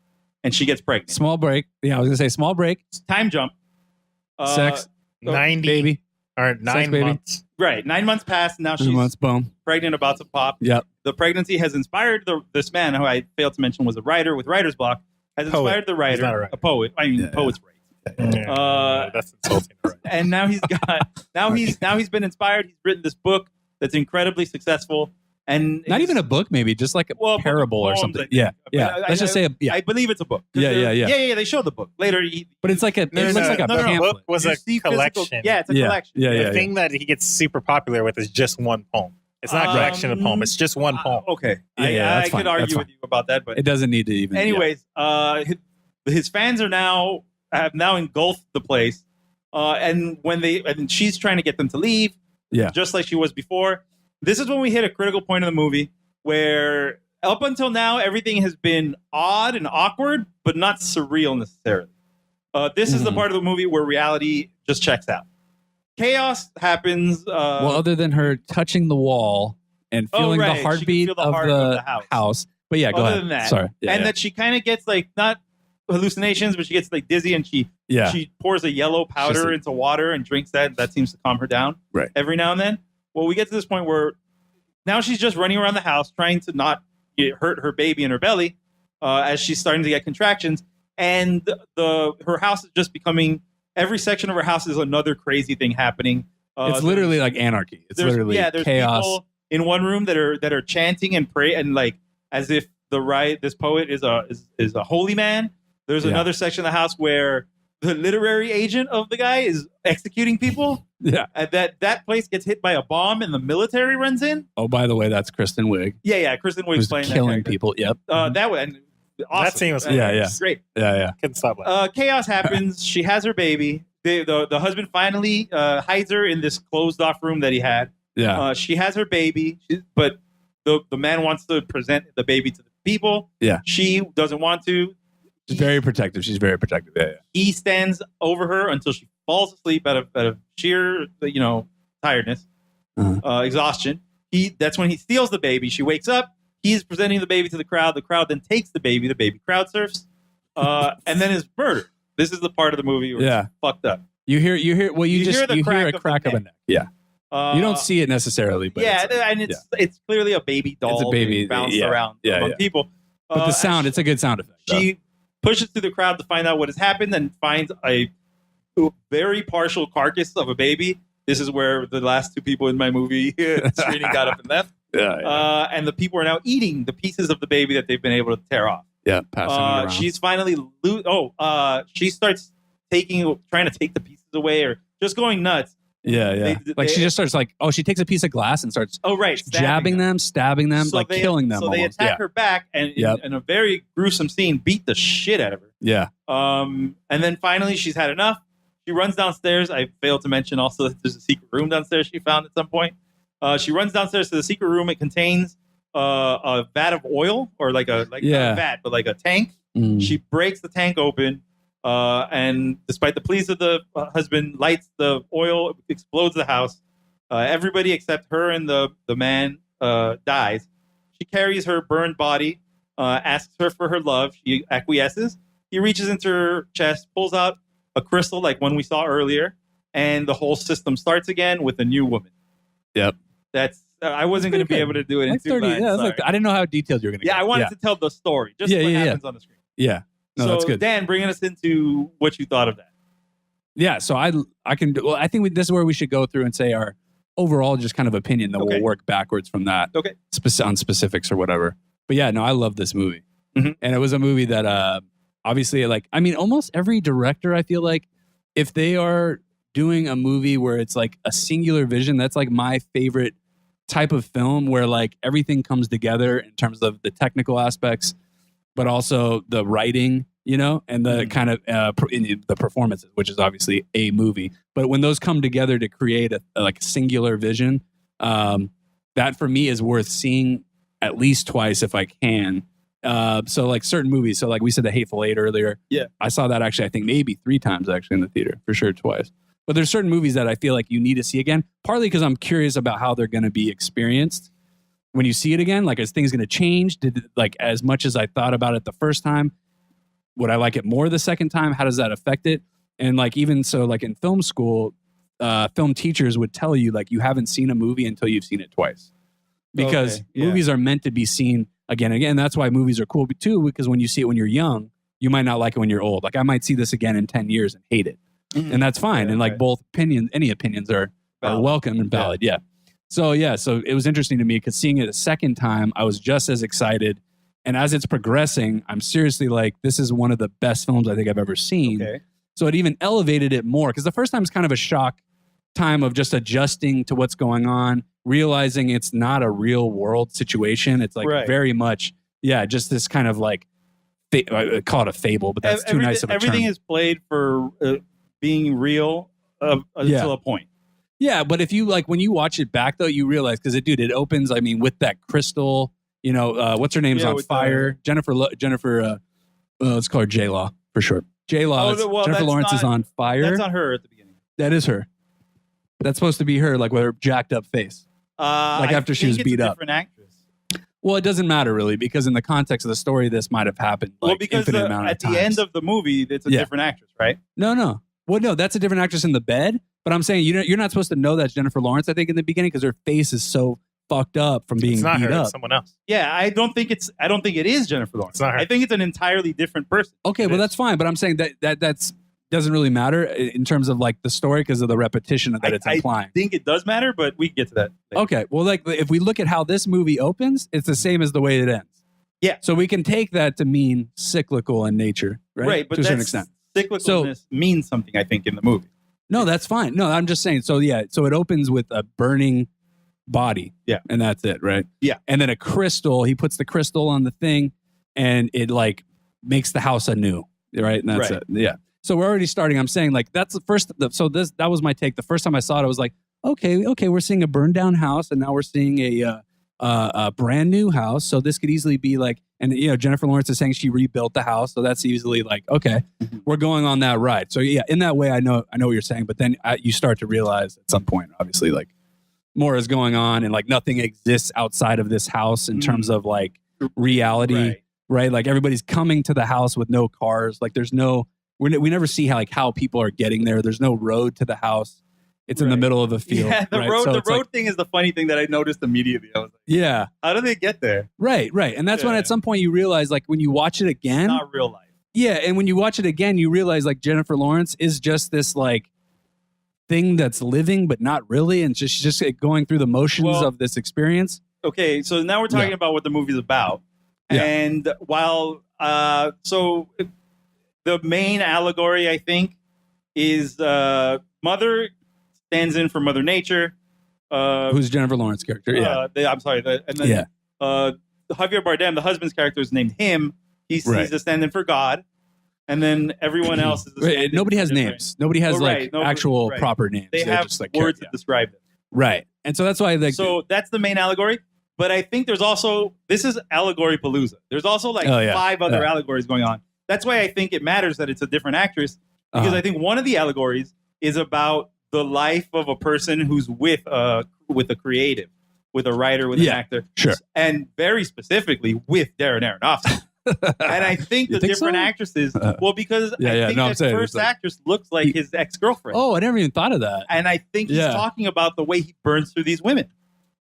and she gets pregnant. Small break. Yeah, I was gonna say small break. Time jump. Sex, 90 baby. or 9 baby. months. Right. 9 months passed. Now 3 she's months. Boom. pregnant, about to pop. Yep. The pregnancy has inspired this man, who I failed to mention was a writer with writer's block, has Poet. inspired the writer, He's not a writer. a poet. I mean, Yeah, poets write. That's insulting. Right? And now he's been inspired. He's written this book that's incredibly successful. And Not even a book, maybe just like a parable or poems, something. I think. Yeah, But yeah. Let's just say, I believe it's a book. Yeah. They show the book later. But it's like it looks like a pamphlet. book was a collection. Yeah, it's a collection. The thing that he gets super popular with is just one poem. It's not a collection of poems. It's just one poem. Okay. Yeah, I could argue with you about that, but it doesn't need to even. Anyways, his fans have now engulfed the place, and she's trying to get them to leave. Yeah. Just like she was before. This is when we hit a critical point in the movie where up until now everything has been odd and awkward, but not surreal necessarily. This is the part of the movie where reality just checks out. Chaos happens. Well, other than her touching the wall and feeling the heartbeat of the house. But yeah, go ahead. Than that, sorry. That she kind of gets like not hallucinations, but she gets like dizzy and she pours a yellow powder into water and drinks that. That seems to calm her down every now and then. Well, we get to this point where now she's just running around the house trying to not hurt her baby in her belly as she's starting to get contractions. And her house is just becoming, every section of her house is another crazy thing happening. It's literally like anarchy. It's literally there's chaos. People in one room that are chanting and pray and like as if this poet is a holy man. There's another section of the house where the literary agent of the guy is executing people. Yeah. That place gets hit by a bomb and the military runs in. Oh, by the way, that's Kristen Wiig. Yeah. Kristen Wiig's playing killing people. Yep. That way. Awesome. That scene was great. Yeah. Couldn't stop laughing. Chaos happens. She has her baby. The husband finally hides her in this closed off room that he had. Yeah. She has her baby, but the man wants to present the baby to the people. Yeah. She doesn't want to. She's very protective. Yeah. He stands over her until she falls asleep out of sheer, tiredness, exhaustion. That's when he steals the baby. She wakes up. He's presenting the baby to the crowd. The crowd then takes the baby. The baby crowd surfs, and then is murdered. This is the part of the movie where it's fucked up. You hear. Well, you hear a crack of a neck. Yeah. You don't see it necessarily, but it's clearly a baby doll. It's a baby bounced around among people. But the sound, it's a good sound effect. She pushes through the crowd to find out what has happened and finds a very partial carcass of a baby. This is where the last two people in my movie screening got up and left. And the people are now eating the pieces of the baby that they've been able to tear off. Yeah, passing it around. She's finally she starts trying to take the pieces away or just going nuts. Yeah. She just starts she takes a piece of glass and starts jabbing them, stabbing them, killing them. So they attack her back and in a very gruesome scene, beat the shit out of her. Yeah. And then finally she's had enough. She runs downstairs. I failed to mention also that there's a secret room downstairs she found at some point. She runs downstairs to the secret room. It contains a vat of oil or not a vat, but like a tank. She breaks the tank open. And despite the pleas of the husband, lights the oil, explodes the house. Everybody except her and the man dies. She carries her burned body, asks her for her love. She acquiesces. He reaches into her chest, pulls out a crystal like one we saw earlier, and the whole system starts again with a new woman. Yep. That's I wasn't going to be able to do it in 2 lines. I didn't know how detailed you were going to get. I wanted to tell the story, just what happens on the screen. Yeah. No, so, that's good. Dan, bringing us into what you thought of that. Yeah, so I think this is where we should go through and say our overall just kind of opinion, then we'll work backwards from that. Okay. On specifics or whatever. But yeah, no, I love this movie. Mm-hmm. And it was a movie that obviously almost every director, I feel like if they are doing a movie where it's like a singular vision, that's like my favorite type of film where like everything comes together in terms of the technical aspects, but also the writing, and the kind of the performances, which is obviously a movie. But when those come together to create a singular vision, that for me is worth seeing at least twice if I can. So like certain movies, so like we said The Hateful Eight earlier. Yeah, I saw that actually I think maybe 3 times actually in the theater, for sure twice. But there's certain movies that I feel like you need to see again, partly because I'm curious about how they're going to be experienced when you see it again. Like, is things going to change? As much as I thought about it the first time, would I like it more the second time? How does that affect it? And like, even so, like in film school, film teachers would tell you like you haven't seen a movie until you've seen it twice, because movies are meant to be seen again and again. That's why movies are cool too, because when you see it when you're young, you might not like it when you're old. Like I might see this again in 10 years and hate it. And that's fine. And like both any opinions are welcome and valid. Yeah. So it was interesting to me because seeing it a second time, I was just as excited. And as it's progressing, I'm seriously like, this is one of the best films I think I've ever seen. Okay. So it even elevated it more because the first time is kind of a shock time of just adjusting to what's going on, realizing it's not a real world situation. It's like very much, just this kind of like, I call it a fable, but that's too nice of a everything term. is played for being real until a point. Yeah, but if you like when you watch it back though, you realize because it opens. I mean, with that crystal, what's her name's on fire? Jennifer. Let's call her J Law for short. J Law. Jennifer Lawrence is on fire. That's not her at the beginning. That is her. That's supposed to be her, like with her jacked up face, like after she was beat up. Different actress. Well, it doesn't matter really because in the context of the story, this might have happened. Like, because infinite amount of at times. the end of the movie, it's a different actress, right? No. Well, no, that's a different actress in the bed. But I'm saying you're not supposed to know that's Jennifer Lawrence. I think in the beginning because her face is so fucked up from being it's not beat her, up. It's someone else. Yeah, I don't think it is Jennifer Lawrence. It's not her. I think it's an entirely different person. Okay, well that's fine. But I'm saying that's doesn't really matter in terms of like the story because of the repetition that it's implying. I think it does matter, but we can get to that later. Okay, well, like if we look at how this movie opens, it's the same as the way it ends. Yeah. So we can take that to mean cyclical in nature, right? Right, but to a certain extent. Cyclicalness means something, I think, in the movie. No, that's fine. No, I'm just saying. So so it opens with a burning body. Yeah. And that's it, right? Yeah. And then a crystal, he puts the crystal on the thing and it like makes the house anew, right? And that's it. Yeah. So we're already starting. I'm saying like that's the first. That was my take. The first time I saw it, I was like, okay, we're seeing a burned down house, and now we're seeing a brand new house. So this could easily be like, and Jennifer Lawrence is saying she rebuilt the house, so that's easily like, okay, we're going on that ride. So yeah, in that way, I know what you're saying. But then you start to realize at some point, obviously, like more is going on, and like nothing exists outside of this house in terms of like reality, right? Like everybody's coming to the house with no cars. Like there's no. We never see how people are getting there. There's no road to the house. It's in the middle of a field. Yeah, the road thing is the funny thing that I noticed immediately. I was like, yeah, how do they get there? Right. And that's when at some point you realize, like when you watch it again, it's not real life. Yeah, and when you watch it again, you realize like Jennifer Lawrence is just this like thing that's living, but not really, and just going through the motions of this experience. Okay, so now we're talking about what the movie's about, and while the main allegory, I think, is Mother stands in for Mother Nature. Who's Jennifer Lawrence's character? Yeah. I'm sorry. And then Javier Bardem, the husband's character, is named him. He's a stand-in for God. And then everyone else is nobody has names. Nobody has actual proper names. They have just, like, words that describe them. Right. And so that's why so that's the main allegory. But I think there's also, this is Allegory Palooza. There's also 5 other allegories going on. That's why I think it matters that it's a different actress, because I think one of the allegories is about the life of a person who's with a creative, with a writer, with an actor. Sure. And very specifically with Darren Aronofsky. And I think the different actresses, because I think that first actress looks like his ex-girlfriend. Oh, I never even thought of that. And I think he's talking about the way he burns through these women.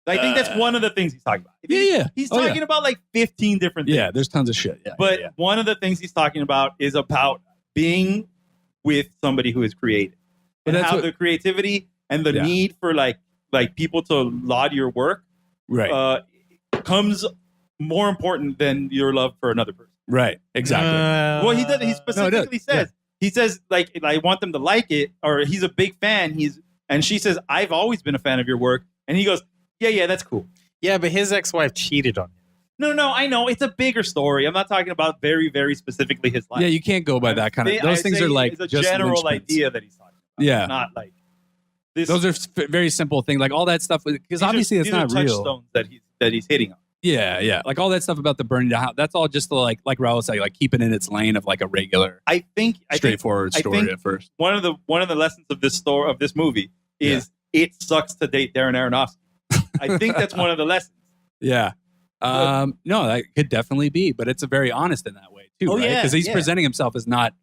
I think that's one of the things he's talking about. He's talking about like 15 different things. Yeah, there's tons of shit. But one of the things he's talking about is about being with somebody who is creative. And how the creativity and the need for like people to laud your work becomes more important than your love for another person. Right, exactly. Well, he specifically says, he says, like, I want them to like it, or he's a big fan. And she says, I've always been a fan of your work. And he goes, yeah, that's cool. Yeah, but his ex-wife cheated on him. No, I know. It's a bigger story. I'm not talking about very, very simple his life. Yeah, you can't go by that kind of... Those things are like it's a just general idea that he's talking about. Yeah. It's not like... Those are very simple things. Like all that stuff, because obviously it's not real. Touchstones that he's hitting on. Yeah. Like all that stuff about the burning down house, that's all just to like Raul said, like keep it in its lane of like a regular, straightforward story at first. One of the lessons of this movie is it sucks to date Darren Aronofsky. I think that's one of the lessons. Yeah. No, that could definitely be, but it's a very honest in that way too, right? Because he's presenting himself as not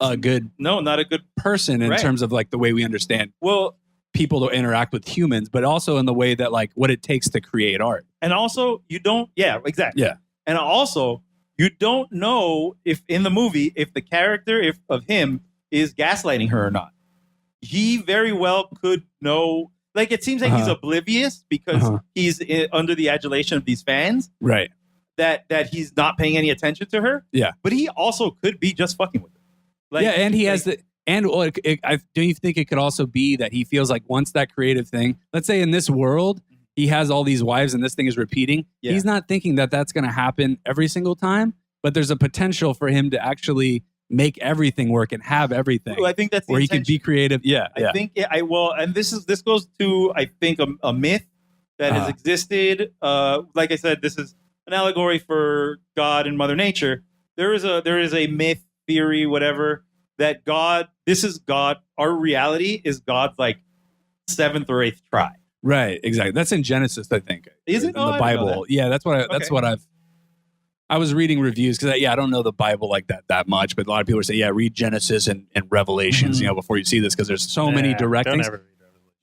a good, not a good person in terms of like the way we understand. Well, people to interact with humans, but also in the way that like what it takes to create art. And also you don't, exactly. Yeah. And also you don't know if in the movie, if the character of him is gaslighting her or not. He very well could know Like, it seems like he's oblivious because he's under the adulation of these fans. Right. That he's not paying any attention to her. Yeah. But he also could be just fucking with her. Like, yeah, and he has the... And don't you think it could also be that he feels like once that creative thing, let's say in this world, he has all these wives and this thing is repeating. Yeah. He's not thinking that that's going to happen every single time, but there's a potential for him to actually make everything work and have everything. Well, I think that's where he can be creative. Yeah. I think and this goes to, I think, a myth that has existed. Like I said, this is an allegory for God and Mother Nature. There is a myth, theory, whatever, that God, this is God, our reality is God's like 7th or 8th try. Right, exactly. That's in Genesis, I think. Is it? In the Bible. Yeah, that's what I was reading reviews because I don't know the Bible like that much, but a lot of people say, read Genesis and Revelations, before you see this, because there's so many direct things.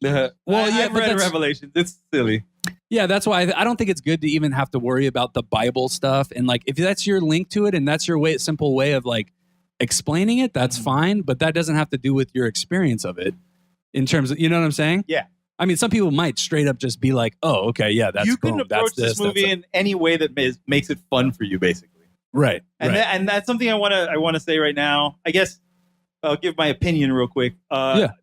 I've read Revelations. It's silly. Yeah, that's why I don't think it's good to even have to worry about the Bible stuff. And like, if that's your link to it and that's your simple way of like explaining it, that's fine, but that doesn't have to do with your experience of it in terms of, you know what I'm saying? Yeah. I mean, some people might straight up just be like, oh, okay, yeah, that's you can approach this movie in any way that makes it fun for you, basically. Right. And that's something I want to say right now. I guess I'll give my opinion real quick.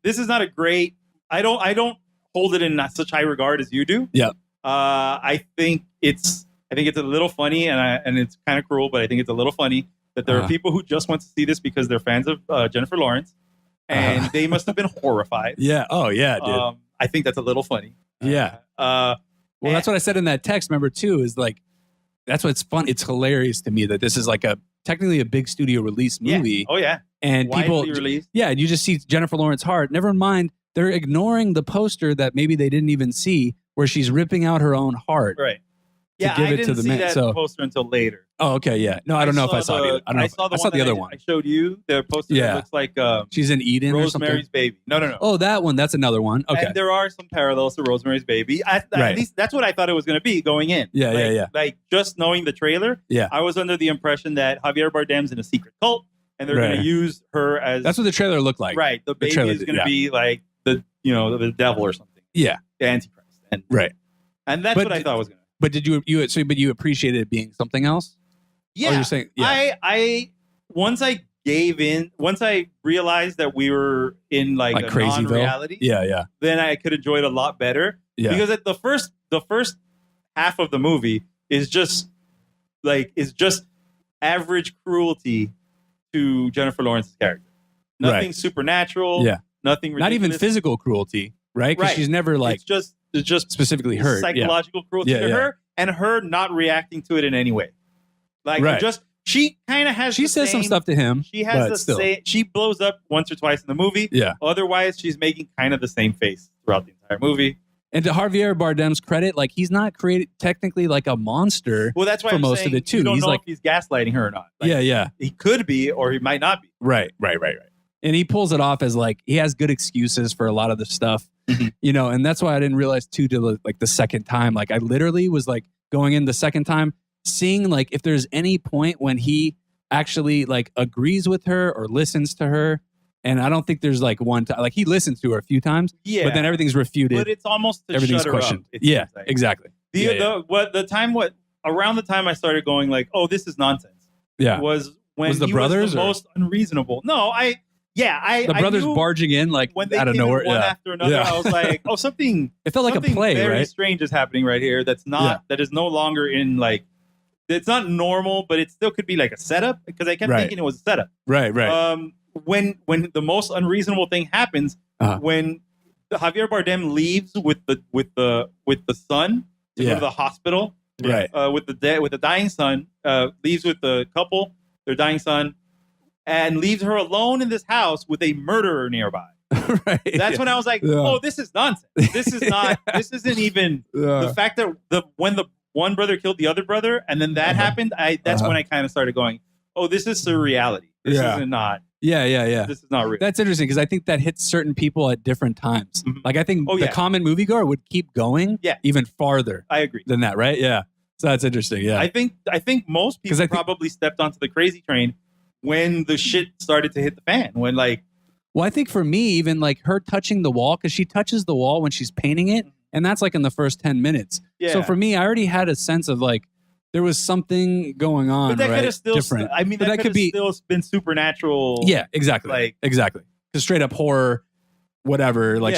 This is not a great, I don't hold it in not such high regard as you do. Yeah. I think it's a little funny and it's kind of cruel, but I think it's a little funny that there are people who just want to see this because they're fans of Jennifer Lawrence, and they must have been horrified. Yeah. Oh, yeah, dude. I think that's a little funny. Yeah. Well, that's what I said in that text. Remember, too, is like, that's what's fun. It's hilarious to me that this is like technically a big studio release movie. Yeah. Oh, yeah. And widely released. Yeah, you just see Jennifer Lawrence Hart. Never mind, they're ignoring the poster that maybe they didn't even see, where she's ripping out her own heart. Right. Yeah, I didn't see that poster until later. Oh, okay, yeah. No, I don't know if I saw it. I saw the other one. I showed you the poster that looks like she's in Eden Rosemary's or something. Baby. No. Oh, that one. That's another one. Okay. And there are some parallels to Rosemary's Baby. At least that's what I thought it was going to be going in. Yeah. Like, just knowing the trailer, I was under the impression that Javier Bardem's in a secret cult, and they're going to use her as... That's what the trailer looked like. Right. The baby is going to be like the devil or something. Yeah. The Antichrist. And that's what I thought was going to. But did you appreciated it being something else? Yeah. Oh, you're saying, I once I realized that we were in like a non-reality. Yeah. Then I could enjoy it a lot better. Yeah. Because at the first half of the movie is just average cruelty to Jennifer Lawrence's character. Nothing supernatural. Yeah. Nothing ridiculous. Not even physical cruelty, right? Because she's never like it's just specifically hurt. Psychological cruelty to her, and her not reacting to it in any way. Like she kind of has. She says some stuff to him. She has the same. She blows up once or twice in the movie. Yeah. Otherwise, she's making kind of the same face throughout the entire movie. And to Javier Bardem's credit, like, he's not created technically like a monster. Well, that's why for most of it too. You don't he's know like, if he's gaslighting her or not. Like, he could be, or he might not be. Right. And he pulls it off as like he has good excuses for a lot of the stuff, and that's why I didn't realize too till like the second time. Like, I literally was like going in the second time, seeing like if there's any point when he actually like agrees with her or listens to her. And I don't think there's like one time, like he listens to her a few times, but then everything's refuted. But it's almost to everything's shut her questioned. Up, Exactly. Around the time I started going like, oh, this is nonsense. Yeah. Was when the he brothers was the most unreasonable. No, the brothers barging in like when they out of nowhere, one after another. I was like, oh, something. It felt like a play, very right? strange is happening right here. That is no longer in like. It's not normal, but it still could be like a setup because I kept thinking it was a setup. Right. When the most unreasonable thing happens, when Javier Bardem leaves with the son to go to the hospital, with the dying son, leaves with the couple, their dying son, and leaves her alone in this house with a murderer nearby. That's when I was like, oh, this is nonsense. This is not. This isn't even the fact that when the one brother killed the other brother, and then that happened. That's when I kind of started going, oh, this is surreality. This is not. Yeah. This is not real. That's interesting because I think that hits certain people at different times. Like, I think the common moviegoer would keep going even farther. I agree. Than that, right? Yeah. So that's interesting. Yeah. I think most people probably stepped onto the crazy train when the shit started to hit the fan. When like Well, I think for me, even like her touching the wall, because she touches the wall when she's painting it, and that's like in the first 10 minutes. Yeah. So for me, I already had a sense of like there was something going on. But that could have still, different. I mean, that could be still been supernatural. Yeah, exactly. Like exactly. Because straight up horror, whatever. Like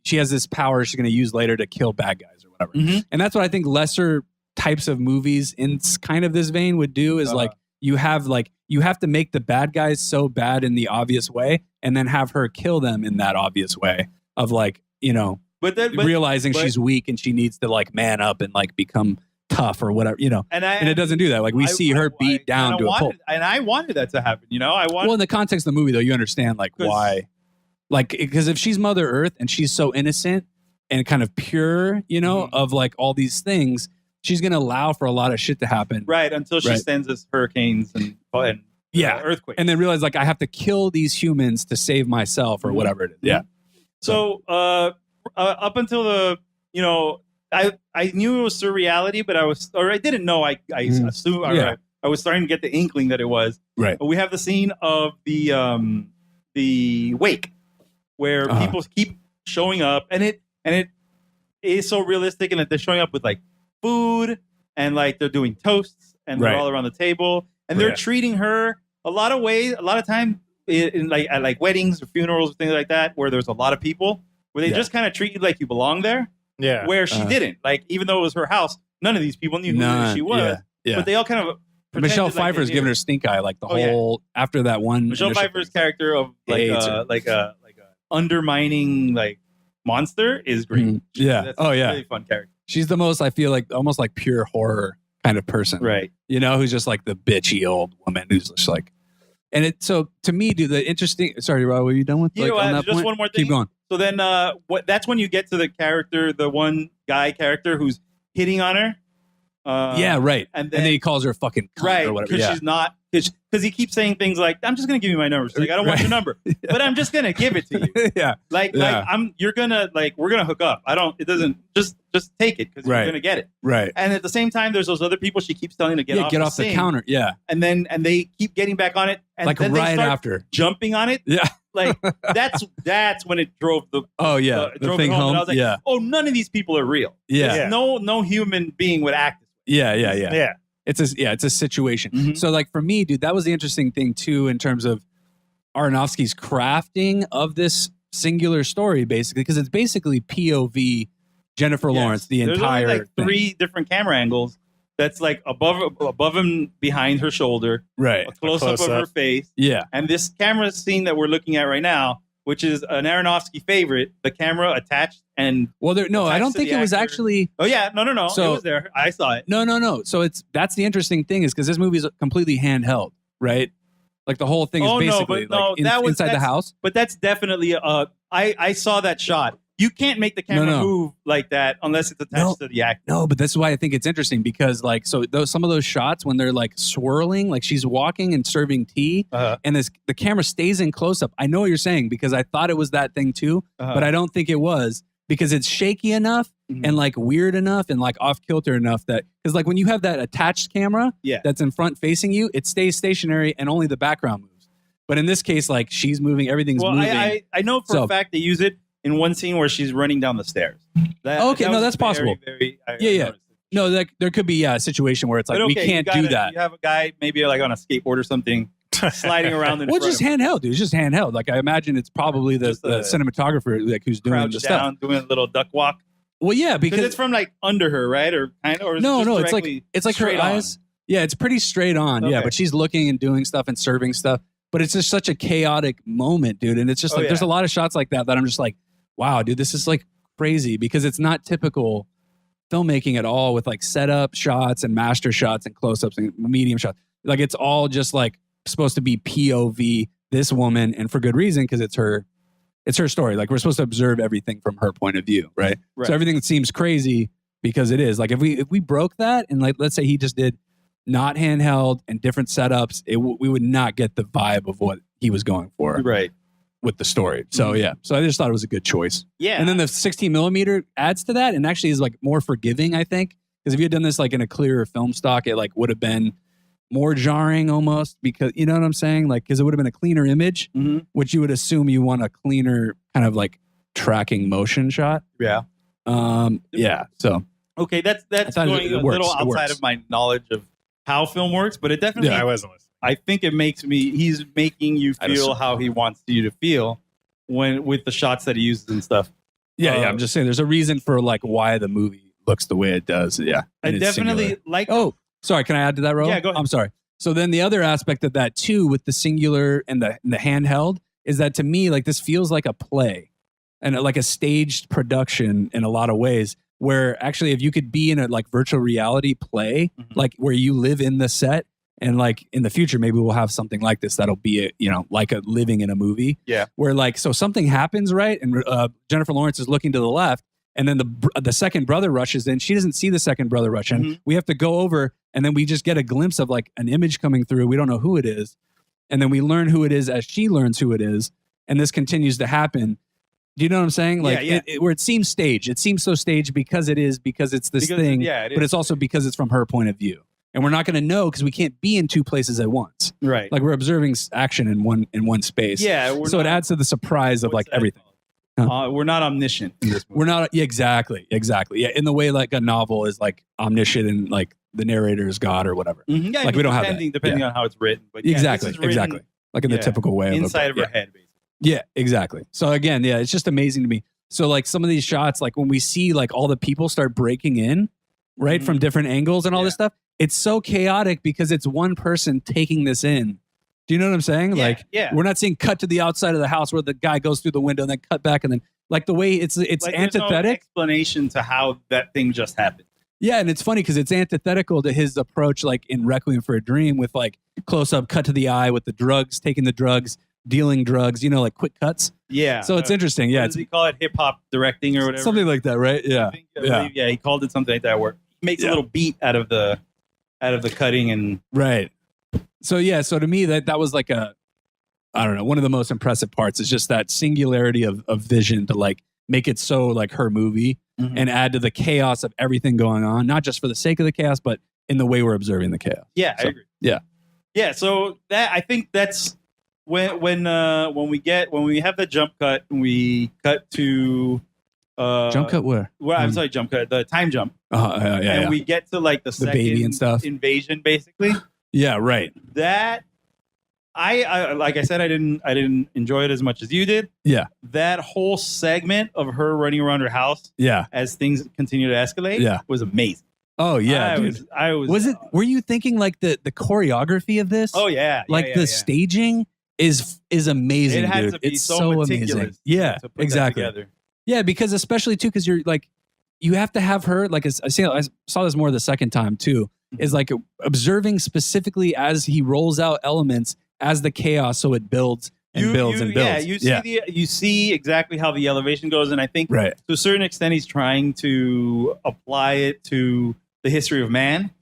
she has this power she's gonna use later to kill bad guys or whatever. Mm-hmm. And that's what I think lesser types of movies in kind of this vein would do is like you have to make the bad guys so bad in the obvious way, and then have her kill them in that obvious way of like, you know, realizing she's weak and she needs to like man up and like become tough or whatever, you know. And it doesn't do that. Like we see her beat down to a pulp. And I wanted that to happen, you know. Well, in the context of the movie though, you understand like why. Like, because if she's Mother Earth and she's so innocent and kind of pure, you know, of like all these things, she's going to allow for a lot of shit to happen. Right. Until she sends us hurricanes and earthquakes. And then realize like I have to kill these humans to save myself or whatever it is. Yeah. So up until the, you know, I knew it was surreality, but I didn't know. I assumed I was starting to get the inkling that it was. Right. But we have the scene of the wake where people keep showing up, and it is so realistic, and that they're showing up with like food and like they're doing toasts and they're all around the table, and they're treating her a lot of time in like at like weddings or funerals or things like that, where there's a lot of people, where they just kind of treat you like you belong there. Yeah. Where she didn't. Like, even though it was her house, none of these people knew who she was. Yeah. But they all kind of Michelle Pfeiffer's giving her stink eye like the whole after that one. Michelle Pfeiffer's character of like a undermining like monster is great. Mm-hmm. Yeah. That's a really fun character. She's the most, I feel like, almost like pure horror kind of person. Right. You know, who's just like the bitchy old woman who's just like, and so to me, dude, the interesting, sorry, Rob, were you done with like on that just point? One more thing. Keep going. So then that's when you get to the character, the one guy character who's hitting on her. Yeah, right. And then he calls her a fucking cunt or whatever. Because she's not, because he keeps saying things like, I'm just going to give you my number. She's like, I don't want your number, but I'm just going to give it to you. Like you're going to like, we're going to hook up. It doesn't, just take it because you're going to get it. Right. And at the same time, there's those other people she keeps telling to get off the counter. Yeah. And they keep getting back on it. And like then right after. Jumping on it. Yeah. Like that's when it drove the the thing home. And I was like, oh, none of these people are real. Yeah. No human being would act this way. Yeah. It's a situation. Mm-hmm. So like for me, dude, that was the interesting thing too in terms of Aronofsky's crafting of this singular story, basically, because it's basically POV Jennifer Lawrence the entire only like three different camera angles. That's like above and behind her shoulder, right? A close up of her face, And this camera scene that we're looking at right now, which is an Aronofsky favorite, the camera attached and I don't think it was actually. Oh yeah, no. So, it was there. I saw it. No. So that's the interesting thing is because this movie is completely handheld, right? Like the whole thing is basically inside the house. But that's definitely I saw that shot. You can't make the camera move like that unless it's attached to the actor. No, but that's why I think it's interesting because like some of those shots when they're like swirling, like she's walking and serving tea, and the camera stays in close up. I know what you're saying because I thought it was that thing too, but I don't think it was because it's shaky enough and like weird enough and like off kilter enough that because like when you have that attached camera that's in front facing you, it stays stationary and only the background moves. But in this case, like she's moving, everything's moving. I know for a fact they use it in one scene where she's running down the stairs. That's possible. No, there could be a situation where it's like we can't do that. You have a guy maybe like on a skateboard or something sliding around. In just handheld, dude. It's just handheld. Like I imagine it's probably the cinematographer like who's doing the stuff, doing a little duck walk. Well, yeah, because it's from like under her, right, or kind of, or no, it's like her eyes. Yeah, it's pretty straight on. Okay. Yeah, but she's looking and doing stuff and serving stuff. But it's just such a chaotic moment, dude. And it's just like there's a lot of shots like that I'm just like, wow, dude, this is like crazy because it's not typical filmmaking at all with like setup shots and master shots and close-ups and medium shots. Like it's all just like supposed to be POV this woman, and for good reason because it's her story. Like we're supposed to observe everything from her point of view, right? So everything seems crazy because it is. Like if we broke that and like let's say he just did not handheld and different setups, we would not get the vibe of what he was going for. Right. With the story. So so I just thought it was a good choice. Yeah. And then the 16 millimeter adds to that and actually is like more forgiving, I think. Because if you had done this like in a clearer film stock, it like would have been more jarring almost because you know what I'm saying? Like, because it would have been a cleaner image, which you would assume you want a cleaner kind of like tracking motion shot. Yeah. Yeah. So Okay, that's going a little outside of my knowledge of how film works, but it definitely. I wasn't listening. I think it makes me. He's making you feel how he wants you to feel with the shots that he uses and stuff. Yeah, I'm just saying, there's a reason for like why the movie looks the way it does. Yeah, I definitely like. Oh, sorry. Can I add to that, Ro? Yeah, go ahead. I'm sorry. So then the other aspect of that too, with the singular and the handheld, is that to me, like this feels like a play and like a staged production in a lot of ways. Where actually, if you could be in a like virtual reality play, like where you live in the set, and like in the future, maybe we'll have something like this that'll be like a living in a movie. Yeah, where like so something happens, right, and Jennifer Lawrence is looking to the left, and then the second brother rushes in. She doesn't see the second brother rush in. We have to go over, and then we just get a glimpse of like an image coming through. We don't know who it is, and then we learn who it is as she learns who it is, and this continues to happen. Do you know what I'm saying? Like where it seems staged. It seems so staged because it's this thing, but it's also because it's from her point of view. And we're not going to know because we can't be in two places at once. Right. Like we're observing action in one space. Yeah. So it adds to the surprise of like everything. We're not omniscient in this movie. We're not. Yeah, exactly. Yeah. In the way like a novel is like omniscient and like the narrator is God or whatever. Yeah. Like we don't have that. Depending on how it's written. But exactly. Like in the typical way. Inside of her head, basically. Yeah, exactly. So again, it's just amazing to me. So like some of these shots, like when we see like all the people start breaking in, right, from different angles and all this stuff, it's so chaotic because it's one person taking this in. Do you know what I'm saying? We're not seeing cut to the outside of the house where the guy goes through the window and then cut back and then like the way it's like antithetic. There's no explanation to how that thing just happened. Yeah, and it's funny because it's antithetical to his approach, like in Requiem for a Dream, with like close up, cut to the eye with the drugs, taking the drugs. Dealing drugs, like quick cuts. Yeah. So it's interesting. Yeah. Does he call it hip hop directing or whatever? Something like that, right? Yeah. I believe, he called it something like that where he makes a little beat out of the cutting and right. So so to me that was like I don't know, one of the most impressive parts is just that singularity of vision to like make it so like her movie and add to the chaos of everything going on, not just for the sake of the chaos, but in the way we're observing the chaos. Yeah, I agree. Yeah. Yeah. So that I think that's when we have the jump cut, we cut to jump cut where? Well, I'm sorry, jump cut, the time jump. And we get to like the second baby and stuff. Invasion, basically. Yeah, right. That I like I said, I didn't enjoy it as much as you did. Yeah. That whole segment of her running around her house, as things continue to escalate, was amazing. Oh yeah, I was. Was it? Were you thinking like the choreography of this? Oh yeah, like the staging is amazing. It has dude. to be it's so amazing. Yeah, to put exactly. That together. Yeah, because especially too, because you're like, you have to have her like I saw this more the second time too. Is like observing specifically as he rolls out elements as the chaos, so it builds and builds and builds. Yeah, you see exactly how the elevation goes, and I think to a certain extent he's trying to apply it to the history of man.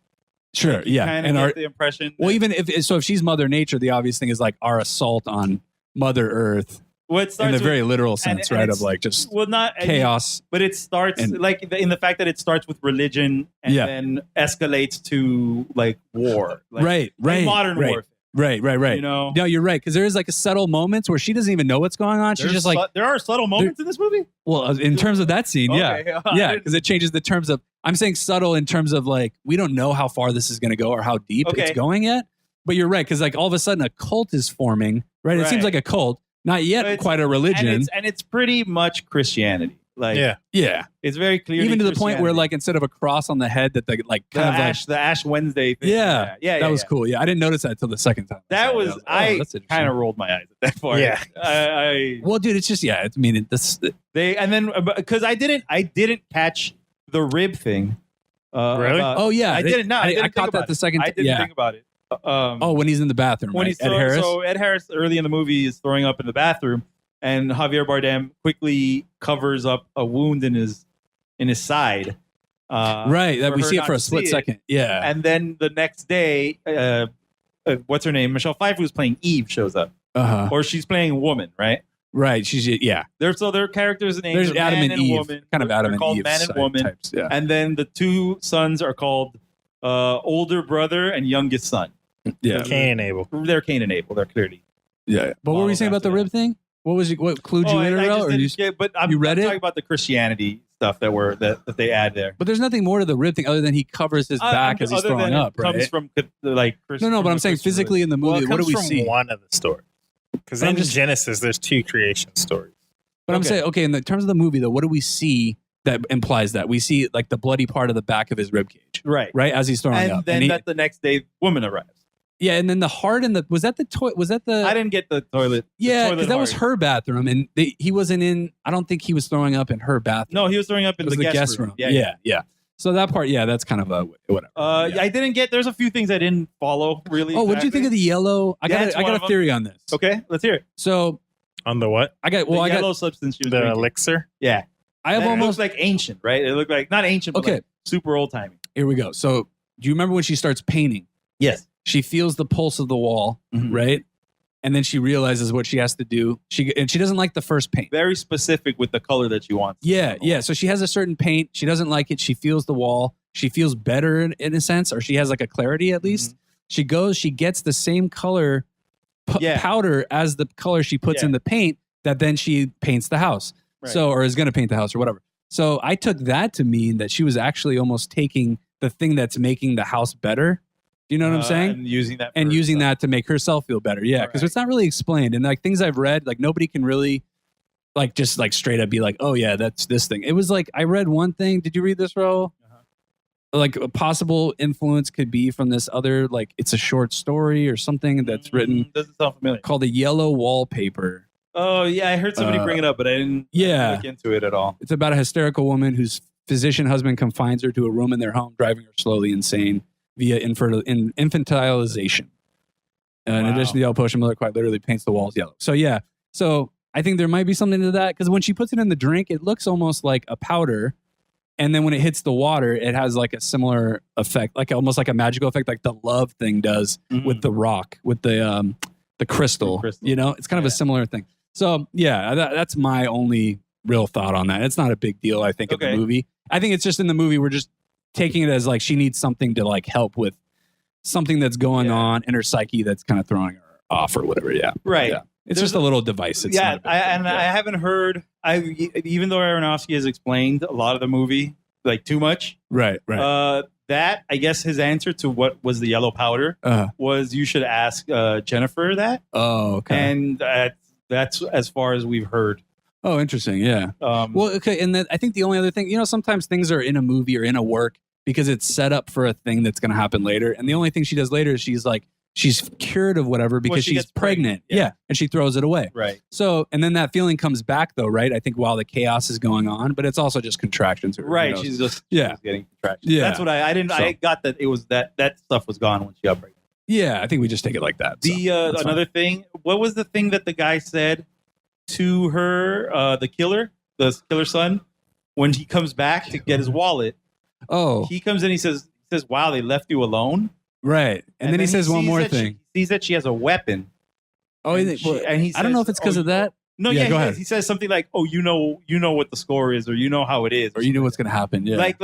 Sure, like and get the impression. Well, even if she's Mother Nature, the obvious thing is like our assault on Mother Earth. Well, it starts in the with, very literal sense, right? Of like just not chaos. But it starts like in the fact that it starts with religion and then escalates to like war. Like, right. Modern warfare. Right. You know? No, you're right. Because there is like a subtle moments where she doesn't even know what's going on. She's just like there are subtle moments in this movie. Well, in terms of that scene, okay. yeah, because it changes the terms of. I'm saying subtle in terms of like we don't know how far this is going to go or how deep it's going yet. But you're right because like all of a sudden a cult is forming. Right. It seems like a cult, not yet quite a religion, and it's pretty much Christianity. Like yeah, it's very clear. Even to the point where like instead of a cross on the head, that the like kind of Ash, the Ash Wednesday thing. Yeah, that was cool. Yeah, I didn't notice that until the second time. That was I kind of rolled my eyes at that part. Yeah, well, dude, it's just I mean, because I didn't catch the rib thing. Really? I didn't. No, I caught that the second. I didn't think about it. When he's in the bathroom, when right? Ed Harris. So Ed Harris early in the movie is throwing up in the bathroom. And Javier Bardem quickly covers up a wound in his side. Right, that we see it for a split second. Yeah. And then the next day, what's her name? Michelle Pfeiffer, who's playing Eve, shows up. Or she's playing a woman, right? Right. She's Their characters' names are Adam and Eve, woman. Kind of Adam and Eve. Man and woman. Types, yeah. And then the two sons are called older brother and youngest son. Yeah. Cain and Abel. They're Cain and Abel. They're clearly. Yeah. But what were you saying about the rib thing? What clued you in, I or just didn't but I'm read it? talking about the Christianity stuff that they add there. But there's nothing more to the rib thing other than he covers his back as he's Other throwing than up, it right? comes from like No, but I'm saying physically in the movie, what do we see? One of the stories. Because But I'm in just- Genesis, there's 2 creation stories. But I'm Okay. saying, okay, in the terms of the movie, though, what do we see that implies that? We see like the bloody part of the back of his rib cage, right, as he's throwing and up. then that the next day, woman arrives. Yeah, and then the heart and was that the toilet? Was that the? I didn't get the toilet. Yeah, because because that was her bathroom, and he wasn't in. I don't think he was throwing up in her bathroom. No, he was throwing up in It was the guest room. Yeah. So that part, that's kind of a whatever. I didn't get. There's a few things I didn't follow really. Oh, what do you think of the yellow? I Yeah, it's one got of a theory on this. Okay, let's hear it. So On the what? I got The yellow substance she was The drinking. elixir? Yeah, I have it almost looks like ancient, right? It looked like not ancient, but Okay. like super old timey. Here we go. So do you remember when she starts painting? Yes. She feels the pulse of the wall, Mhm. right? And then she realizes what she has to do. She doesn't like the first paint. Very specific with the color that she wants. Yeah. So she has a certain paint. She doesn't like it. She feels the wall. She feels better in a sense, or she has like a clarity at least. She goes, she gets the same color Yeah. powder as the color she puts Yeah. in the paint that then she paints the house. Right. So, or is going to paint the house or whatever. So I took that to mean that she was actually almost taking the thing that's making the house better. Do you know what I'm saying? And using that. And for using herself. that to make herself feel better. Yeah. Because Right. it's not really explained. And like things I've read, like nobody can really like just like straight up be like, oh yeah, that's this thing. It was like, I read one thing. Did you read this, Ro? Like a possible influence could be from this other, like it's a short story or something that's written Doesn't sound familiar. called A Yellow Wallpaper. Oh yeah, I heard somebody bring it up, but I didn't look into it at all. It's about a hysterical woman whose physician husband confines her to a room in their home, driving her slowly insane via infantilization. In addition to the yellow potion, Miller quite literally paints the walls yellow. So yeah, so I think there might be something to that because when she puts it in the drink, it looks almost like a powder. And then when it hits the water, it has like a similar effect, like almost like a magical effect, like the love thing does with the rock, with the crystal. You know, it's kind of a similar thing. So yeah, that's my only real thought on that. It's not a big deal, I think, in the movie. I think it's just in the movie we're just taking it as like she needs something to like help with something that's going on in her psyche that's kind of throwing her off or whatever. Yeah, Right. Yeah. It's just a little device. It's not a big thing. I haven't heard. Even though Aronofsky has explained a lot of the movie like too much. Right. That I guess his answer to what was the yellow powder was you should ask Jennifer that. Oh, okay. And that's as far as we've heard. Oh, interesting. Yeah. Well, okay. And then I think the only other thing, sometimes things are in a movie or in a work because it's set up for a thing that's going to happen later. And the only thing she does later is she's cured of whatever because she she's gets pregnant. Yeah. And she throws it away. Right. So, and then that feeling comes back though, right? I think while the chaos is going on, but it's also just contractions. Right. She's just getting contractions. Yeah. That's what I didn't. I got that it was that stuff was gone when she got pregnant. Yeah. I think we just take it like that. Another thing. What was the thing that the guy said to her, the killer's son, when he comes back to get his wallet? Oh, he comes in. He says, "Wow, they left you alone." Right. And then he says one more thing. He sees that she has a weapon. Oh, and he says, I don't know if it's because of that. No, go ahead. He says something like, "Oh, you know what the score is, or you know how it is, or you know what's going to happen." Yeah. Like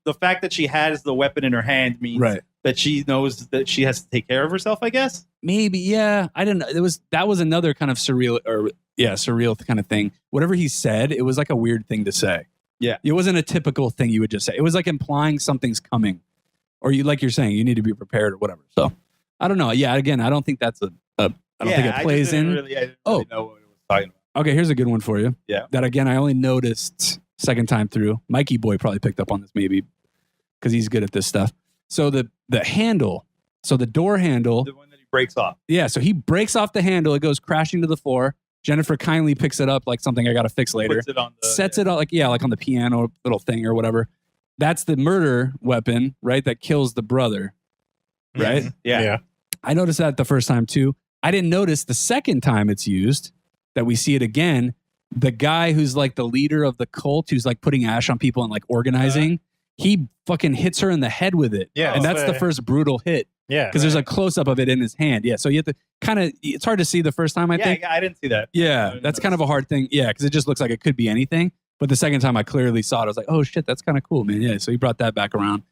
the fact that she has the weapon in her hand means that she knows that she has to take care of herself. I guess maybe. Yeah. I don't know. That was another kind of surreal kind of thing. Whatever he said, it was like a weird thing to say. Yeah. It wasn't a typical thing you would just say. It was like implying something's coming. Or like you're saying, you need to be prepared or whatever. So I don't know. Yeah, again, I don't think that's I don't think it plays in. I didn't really know what it was talking about. Okay, here's a good one for you. Yeah. That again, I only noticed second time through. Mikey Boy probably picked up on this maybe because he's good at this stuff. So the handle, so the door handle. The one that he breaks off. Yeah, so he breaks off the handle. It goes crashing to the floor. Jennifer kindly picks it up like something I got to fix later. Puts it on sets it on like on the piano little thing or whatever. That's the murder weapon, right? That kills the brother, right? Yeah. I noticed that the first time too. I didn't notice the second time it's used that we see it again. The guy who's like the leader of the cult, who's like putting ash on people and like organizing, he fucking hits her in the head with it. Yeah. And that's the first brutal hit. Yeah. Because there's a close up of it in his hand. Yeah. So you have to kind of, it's hard to see the first time, I think. Yeah, I didn't see that. Yeah. That's kind of a hard thing. Yeah. Because it just looks like it could be anything. But the second time I clearly saw it, I was like, oh shit, that's kind of cool, man. Yeah. So he brought that back around.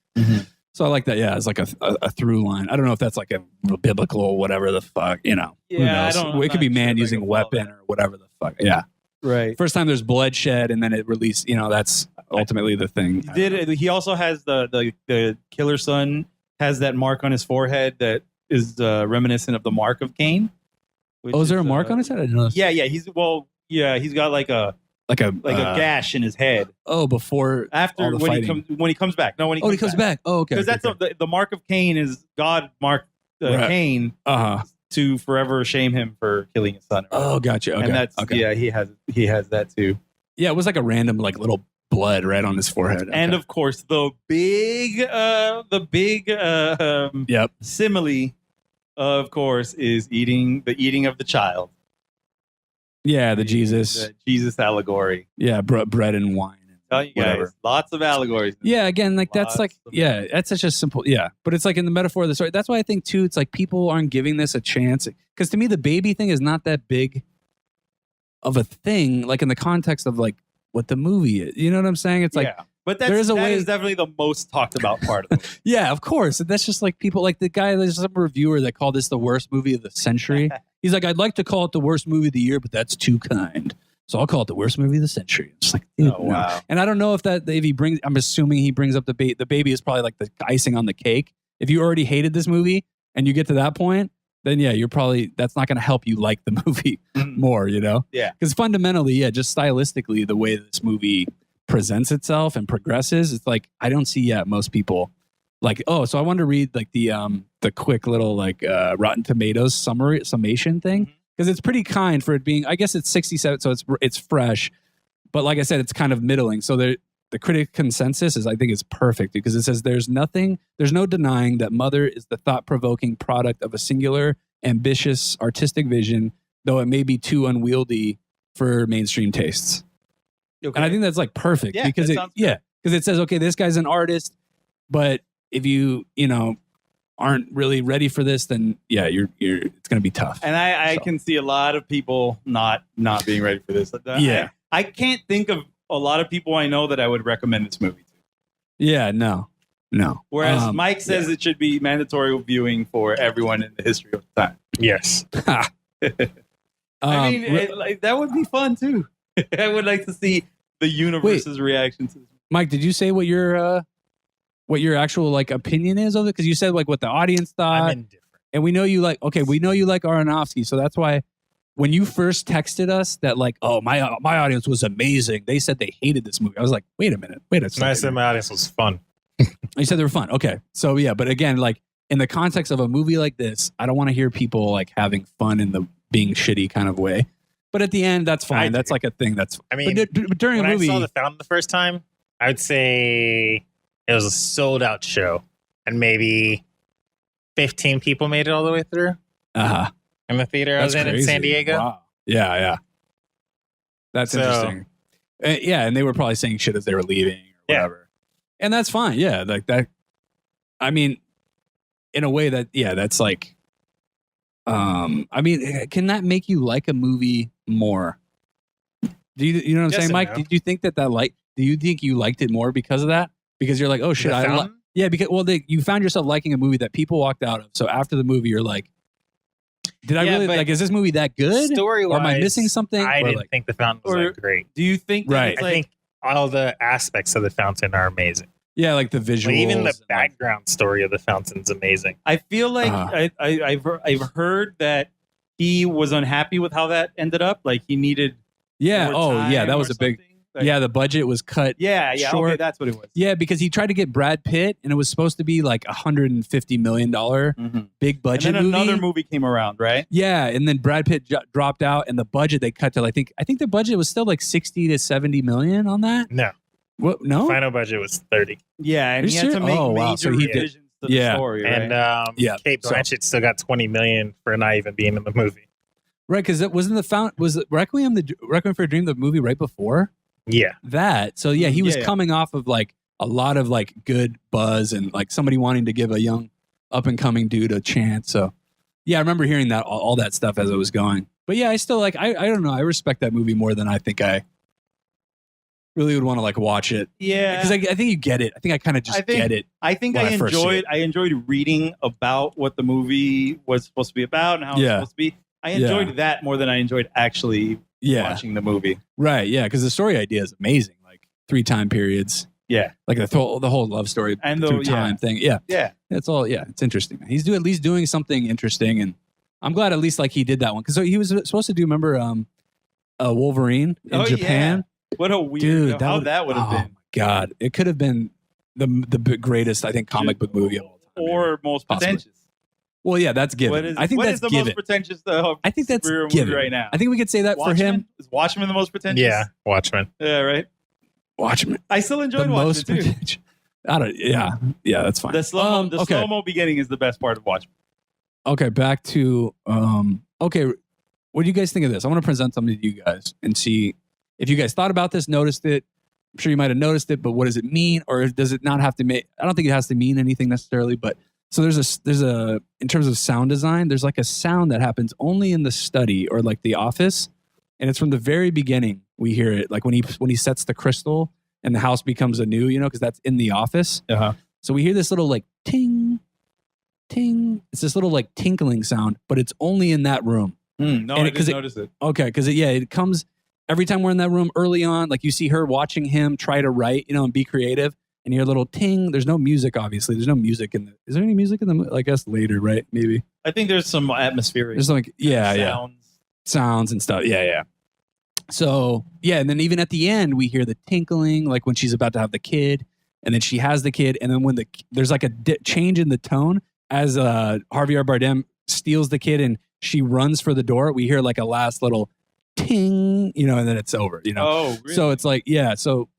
So I like that. Yeah, it's like a through line. I don't know if that's like a biblical whatever the fuck. You know, who Yeah, I knows? don't- I'm It could be not man sure if I using can a follow weapon that. or whatever the fuck. Yeah. Right. First time there's bloodshed, and then it released. You know, that's ultimately the thing. He also has the killer son has that mark on his forehead that is reminiscent of the mark of Cain. which Oh, is there a is, mark on his head? I didn't know. Yeah, he's got like a gash in his head Oh, before after all the when fighting. he comes back. No, when he Oh, he comes back. Oh, okay. because that's the mark of Cain is God marked Right. Cain to forever shame him for killing his son. Oh, gotcha. Okay. And that's okay. he has that too. Yeah, it was like a random like little blood right on his forehead. Okay. And of course the big yep. simile, of course, is the eating of the child. Yeah, the Jesus. The Jesus allegory. Yeah, bread and wine. Tell you guys, Whatever. lots of allegories. Yeah, again, like that's Lots like, of yeah, that's such a simple, yeah. But it's like in the metaphor of the story. That's why I think too, it's like people aren't giving this a chance. Because to me, the baby thing is not that big of a thing, like in the context of like what the movie is. You know what I'm saying? It's like, yeah. But there is a that way- is definitely the most talked about part of the movie. yeah, of course. That's just like people, like the guy, there's some reviewer that called this the worst movie of the century. He's like, I'd like to call it the worst movie of the year, but that's too kind. So I'll call it the worst movie of the century. It's like, dude, Oh, no. wow. And I don't know if he brings, I'm assuming he brings up the baby is probably like the icing on the cake. If you already hated this movie and you get to that point, then yeah, that's not going to help you like the movie more, you know? Yeah. Because fundamentally, yeah, just stylistically, the way this movie presents itself and progresses, it's like, I don't see yet most people like, oh, so I wanted to read like the quick little like Rotten Tomatoes summation thing. Because it's pretty kind for it being, I guess it's 67, so it's fresh. But like I said, it's kind of middling. So the critic consensus is, I think, is perfect because it says there's no denying that Mother is the thought-provoking product of a singular, ambitious, artistic vision, though it may be too unwieldy for mainstream tastes. Okay. And I think that's like perfect Yeah, because that sounds good. because it says, okay, this guy's an artist, but if you aren't really ready for this, then yeah, you're it's going to be tough. And I can see a lot of people not being ready for this. Yeah. I can't think of a lot of people I know that I would recommend this movie to. Yeah, no. Whereas Mike says it should be mandatory viewing for everyone in the history of time. Yes. I mean, that would be fun too. I would like to see the universe's reaction to this. Mike, did you say what your actual like opinion is of it? Because you said like what the audience thought, I'm indifferent. and we know you like Aronofsky, so that's why when you first texted us that like, oh, my audience was amazing, they said they hated this movie. I was like, wait a minute, And I said my audience was fun. You said they were fun. Okay, so yeah, but again, like in the context of a movie like this, I don't want to hear people like having fun in the being shitty kind of way. But at the end, that's fine. That's like a thing. I mean, but during when a movie, I saw The Fountain the first time, I would say it was a sold out show, and maybe 15 people made it all the way through in the theater I was in San Diego. Wow. Yeah. That's interesting. Yeah, and they were probably saying shit as they were leaving or whatever. And that's fine. Yeah, like that. I mean, in a way that's like, I mean, can that make you like a movie more? Do you know what I'm saying, Mike? No. Did you think do you think you liked it more because of that? Because you're like, oh shit, because you found yourself liking a movie that people walked out of. So after the movie, you're like, did I really like? Is this movie that good? Story-wise, or am I missing something? I didn't think The Fountain was that great. Do you think that Right. it's I like, think all the aspects of The Fountain are amazing. Yeah, like the visuals. Like, even the and, like, background story of The Fountain's amazing. I feel like I've heard that he was unhappy with how that ended up. Like he needed yeah. more Oh, yeah. time That was or a big. something. Like, Yeah, the budget was cut. yeah. short. Okay, that's what it was. Yeah, because he tried to get Brad Pitt, and it was supposed to be like $150 million big budget And then movie. another movie came around, right? Yeah, and then Brad Pitt dropped out, and the budget they cut to I think the budget was still like 60 to 70 million on that. No, What? No. final budget was 30, Yeah, and Are he you had to serious? make Oh, wow. major So he did- revisions to the Yeah. story, right? and Yeah, Kate so- Blanchett still got 20 million for not even being in the movie. Right, because it wasn't was Requiem for a Dream the movie right before Yeah, that. So yeah, he was Yeah. coming off of like a lot of like good buzz and like somebody wanting to give a young up and coming dude a chance. So yeah, I remember hearing that all that stuff as it was going. But yeah, I still like I don't know. I respect that movie more than I think I really would want to like watch it. Yeah, because I think you get it. I think I kind of just get it. I think when I I first see it. enjoyed reading about what the movie was supposed to be about and how it's supposed to be. I enjoyed that more than I enjoyed actually watching the movie. Right? Yeah, because the story idea is amazing. Like 3 time periods. Yeah, like the whole love story and through time thing. Yeah, it's all. Yeah, it's interesting. He's at least doing something interesting, and I'm glad at least like he did that one because he was supposed to do. Remember, Wolverine in Japan. Yeah. What a weird how that would have been. Oh my god, it could have been the greatest I think comic book movie of all time, or most pretentious. Well, yeah, that's given. I think what that's is the given. most pretentious though? I think that's given right now. I think we could say that Watchmen? for him. Is Watchmen the most pretentious? Yeah, Watchmen. Yeah, right. Watchmen. I still enjoyed Watchmen too. I don't. Yeah, that's fine. The slow-mo beginning is the best part of Watchmen. Okay, back to okay. What do you guys think of this? I want to present something to you guys and see if you guys thought about this, noticed it. I'm sure you might have noticed it, but what does it mean, or does it not have to make? I don't think it has to mean anything necessarily. But so there's a in terms of sound design, there's like a sound that happens only in the study or like the office, and it's from the very beginning. We hear it like when he sets the crystal and the house becomes anew, because that's in the office. So we hear this little like ting, ting. It's this little like tinkling sound, but it's only in that room. No, I didn't notice it. Okay, because it comes every time we're in that room early on. Like you see her watching him try to write, and be creative, and you hear a little ting. There's no music, obviously. There's no music in the. Is there any music in the? I guess later, right? Maybe. I think there's some atmospheric. There's like sounds and stuff. Yeah. So and then even at the end we hear the tinkling, like when she's about to have the kid, and then she has the kid, and then when there's like a change in the tone as Harvey R. Bardem steals the kid and she runs for the door. We hear like a last little ting, and then it's over. Oh, really? So it's like So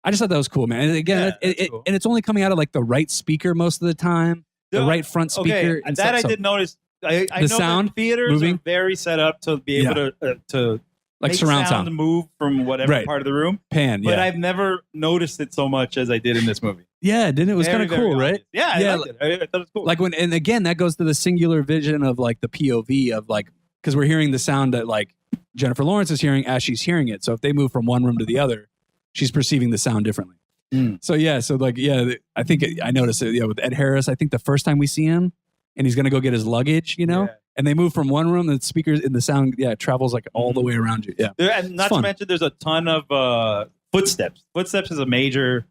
I just thought that was cool, man. And again, cool. And it's only coming out of like the right speaker most of the time, the right front speaker. Okay, that I did notice. I know sound theaters moving. are very set up to be able to like make surround sound move from whatever part of the room. Pan, but I've never noticed it so much as I did in this movie. Yeah, didn't it? It was kind of cool, right? Yeah, I liked it. I thought it was cool. Like and again, that goes to the singular vision of like the POV of like, because we're hearing the sound that like Jennifer Lawrence is hearing as she's hearing it. So if they move from one room to the other, she's perceiving the sound differently. So I think I noticed it. Yeah, with Ed Harris, I think the first time we see him, and he's gonna go get his luggage, and they move from one room, and the speakers in the sound, travels like all the way around you. Yeah, and not to mention, there's a ton of footsteps. Footsteps is a major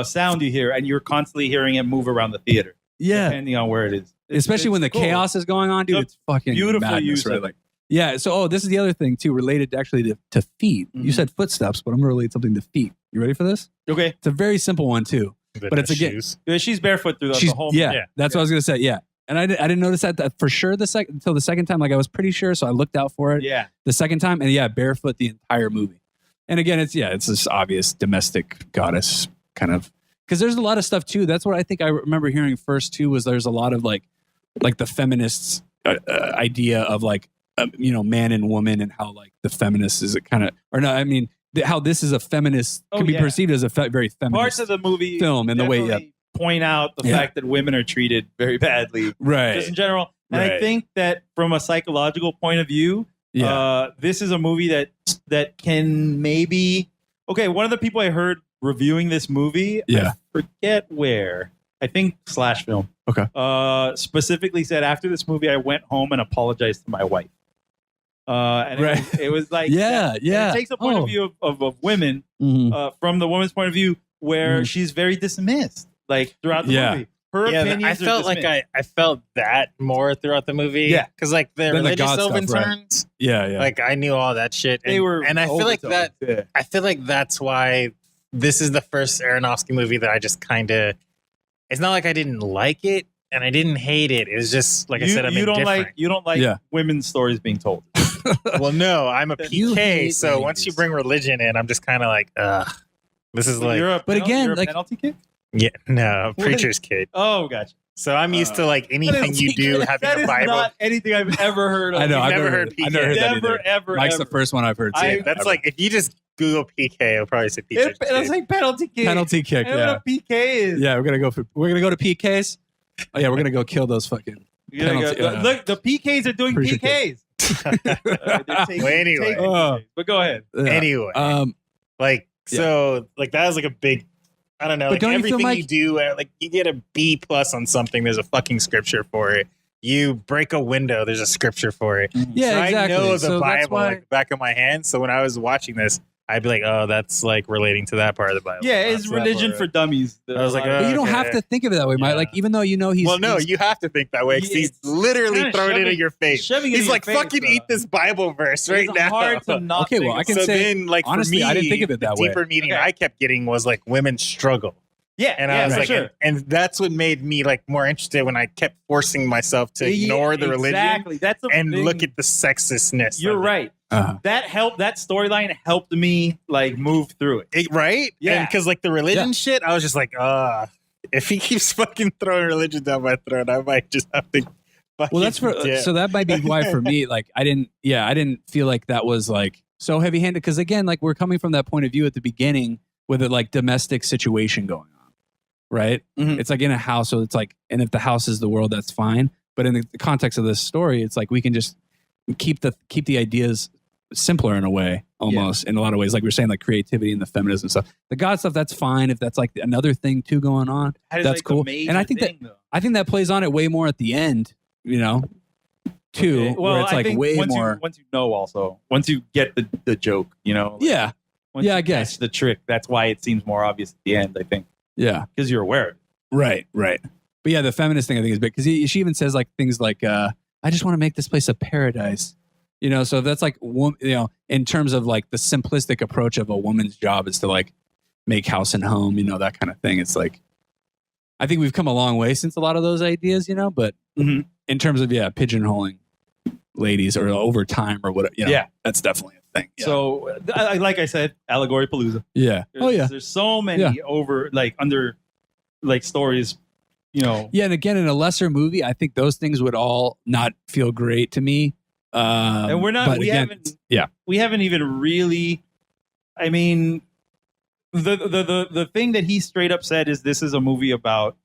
sound you hear, and you're constantly hearing it move around the theater. Yeah, depending on where it is, especially when the chaos is going on, dude. It's fucking beautiful madness, use, right? Like, So, this is the other thing too, related actually to feet. You said footsteps, but I'm gonna relate something to feet. You ready for this? Okay, it's a very simple one too, but it's again, she's barefoot through the whole. That's what I was gonna say. Yeah. And I didn't notice that for sure until the second time. Like I was pretty sure, so I looked out for it. Yeah. The second time, and barefoot the entire movie. And again, it's this obvious domestic goddess kind of, because there's a lot of stuff too. That's what I think I remember hearing first too. Was there's a lot of like the feminists idea of like man and woman, and how like the feminist is a kind of, or no, I mean how this is a feminist can be perceived as a very feminist parts of the movie film and the way. Point out the fact that women are treated very badly, right? Just in general, and I think that from a psychological point of view, this is a movie that can maybe. Okay, one of the people I heard reviewing this movie, I forget where. I think Slash Film. Okay. Specifically said after this movie, I went home and apologized to my wife. And it was like it takes a point of view of women from the woman's point of view, where she's very dismissed. Like throughout the movie, her opinions. I felt like I felt that more throughout the movie. Yeah, because like the religious overtones. Right. Yeah. Like I knew all that shit. They were, and I feel like that. Yeah. I feel like that's why this is the first Aronofsky movie that I just kind of. It's not like I didn't like it and I didn't hate it. It's just like I said, I'm indifferent. You don't like women's stories being told. Well, no, I'm a PK. So once you bring religion in, I'm just kind of like, ugh. This is like. You're a penalty kick. Yeah, no, preacher's kid. Oh, gotcha. So I'm used to like anything you do having a Bible. That is not anything I've ever heard of. I know. I've never heard PK. I've never heard that never, either. ever, Mike's ever. the first one I've heard. That's like if you just Google PK, it'll probably say preacher's kid. It's like penalty kick. Penalty kick. I know what a PK is. Yeah, we're gonna go to PKs. Oh yeah, we're gonna go kill those fucking. Look, the PKs are doing PKs. Anyway, but go ahead. Anyway, like So like that was like a big, I don't know, But like don't you feel everything like- you do, like you get a B+ on something, there's a fucking scripture for it. You break a window, there's a scripture for it. Yeah, So exactly. I know the So that's Bible why- like the back of my hand. So when I was watching this, I'd be like, oh, that's like relating to that part of the Bible. Yeah, That's it's that religion part. for dummies. I was like, But you don't have to think of it that way, Mike. Yeah. Like, even though you know he's well, no, he's- you have to think that way. 'Cause he's It's literally kinda throwing it shoving- in your face. shoving it He's in like, your face, fucking though. eat this Bible verse right It's now. hard to not. Okay, well, think I can about so say- then, like, honestly, for me, I didn't think of it that the way. deeper meaning Okay. I kept getting was like women's struggle. Yeah, And yeah, I was for like, sure. and that's what made me like more interested when I kept forcing myself to ignore the religion Exactly. That's the and thing. look at the sexistness. You're of it. right. That helped. That storyline helped me like move through it. Right? Yeah. Because like the religion shit, I was just like, if he keeps fucking throwing religion down my throat, I might just have to fucking well, that's for dip. so that might be why for me, like I didn't feel like that was like so heavy handed because again, like we're coming from that point of view at the beginning with a like domestic situation going on, right? Mhm. It's like in a house, so it's like, and if the house is the world, that's fine. But in the context of this story, it's like we can just keep the ideas simpler in a way, almost in a lot of ways. Like we're saying, like creativity and the feminism stuff, the God stuff, that's fine. If that's like another thing too going on, That is, that's like, the cool. major And I think thing, though. that plays on it way more at the end, you know, too, Okay. where it's I like think way once more. You, once you know, also once you get the joke, you know. Like, Yeah, once yeah, you I guess. catch the trick. That's why it seems more obvious at the end. I think yeah, because you're aware. Of it. right. But yeah, the feminist thing I think is big because she even says like things like, "I just want to make this place a paradise," you know. So that's like, you know, in terms of like the simplistic approach of a woman's job is to like make house and home, you know, that kind of thing. It's like, I think we've come a long way since a lot of those ideas, you know. But Mhm. in terms of pigeonholing ladies or over time or whatever, you know, Yeah. that's definitely a thing. Yeah. So, like I said, Allegory Palooza. yeah, There's so many under stories, you know. Yeah, and again, in a lesser movie, I think those things would all not feel great to me. And we're not. but We again, haven't. yeah. We haven't even really. I mean, the thing that he straight up said is this is a movie about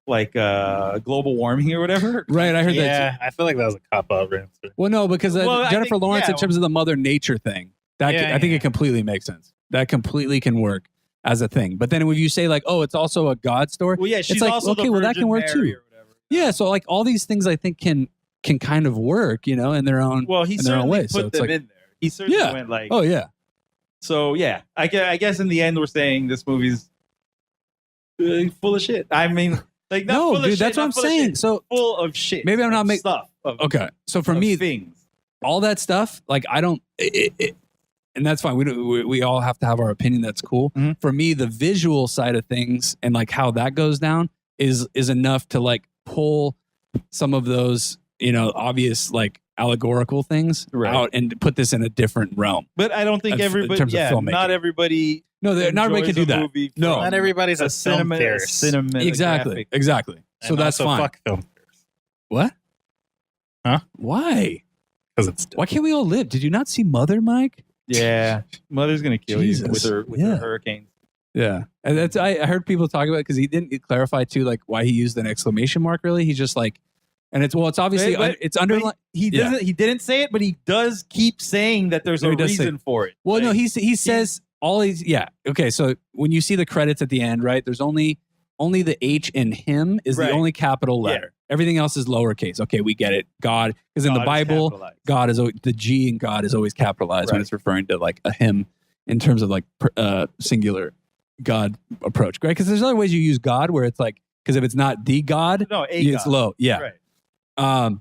like global warming or whatever. Right, I heard that. Yeah, I feel like that was a cop-out answer. Well, no, because Well, I Jennifer think- Lawrence, yeah. in terms of the Mother Nature thing, that Yeah, I think yeah. it completely makes sense. That completely can work as a thing. But then when you say like, oh, it's also a God story. Well, yeah, she's like, also okay, the well, that Virgin can work Mary too. or whatever. Yeah, so like all these things, I think can kind of work, you know, in their own. Well, he in their own certainly way. So put it's them like, in there. He certainly Yeah. went like. oh yeah, So yeah, I guess in the end we're saying this movie's full of shit. I mean, like not no, full of dude, shit, that's what not I'm full of saying. shit, So full of shit. Maybe I'm not of make- stuff. Of, okay, so for of me, things. all that stuff, like I don't, and that's fine. We all have to have our opinion. That's cool. Mhm. For me, the visual side of things and like how that goes down is enough to like pull some of those, you know, obvious like allegorical things Right. out and put this in a different realm. But I don't think in everybody. terms of Yeah, filmmaking. not everybody. No, not everybody can enjoys do a that. movie No. from Not everybody's a film cinema, theorist. Exactly. So And that's also fine. Fuck film theorists. What? Huh? Why? Because it's Why can't we all live? Did you not see Mother, Mike? Yeah, mother's gonna kill Jesus. you with her Yeah. hurricanes. Yeah, and that's I heard people talk about it because he didn't clarify too, like why he used an exclamation mark. Really, he's just like, and it's obviously But- it's underlined. He Yeah. doesn't. He didn't say it, but he does keep saying that there's No, a he does say- reason for it. Well, no, Like, he says all these. Yeah, okay. So when you see the credits at the end, right? There's only the H in him is Right. the only capital Yeah. letter. Everything else is lowercase. Okay, we get it. God, because in the God is Bible, capitalized. God is the G in God is always capitalized when Right. it's referring to like a him in terms of like singular God approach, right? Because there's other ways you use God where it's like because if it's not the God, No, it's God. low. Yeah. Right.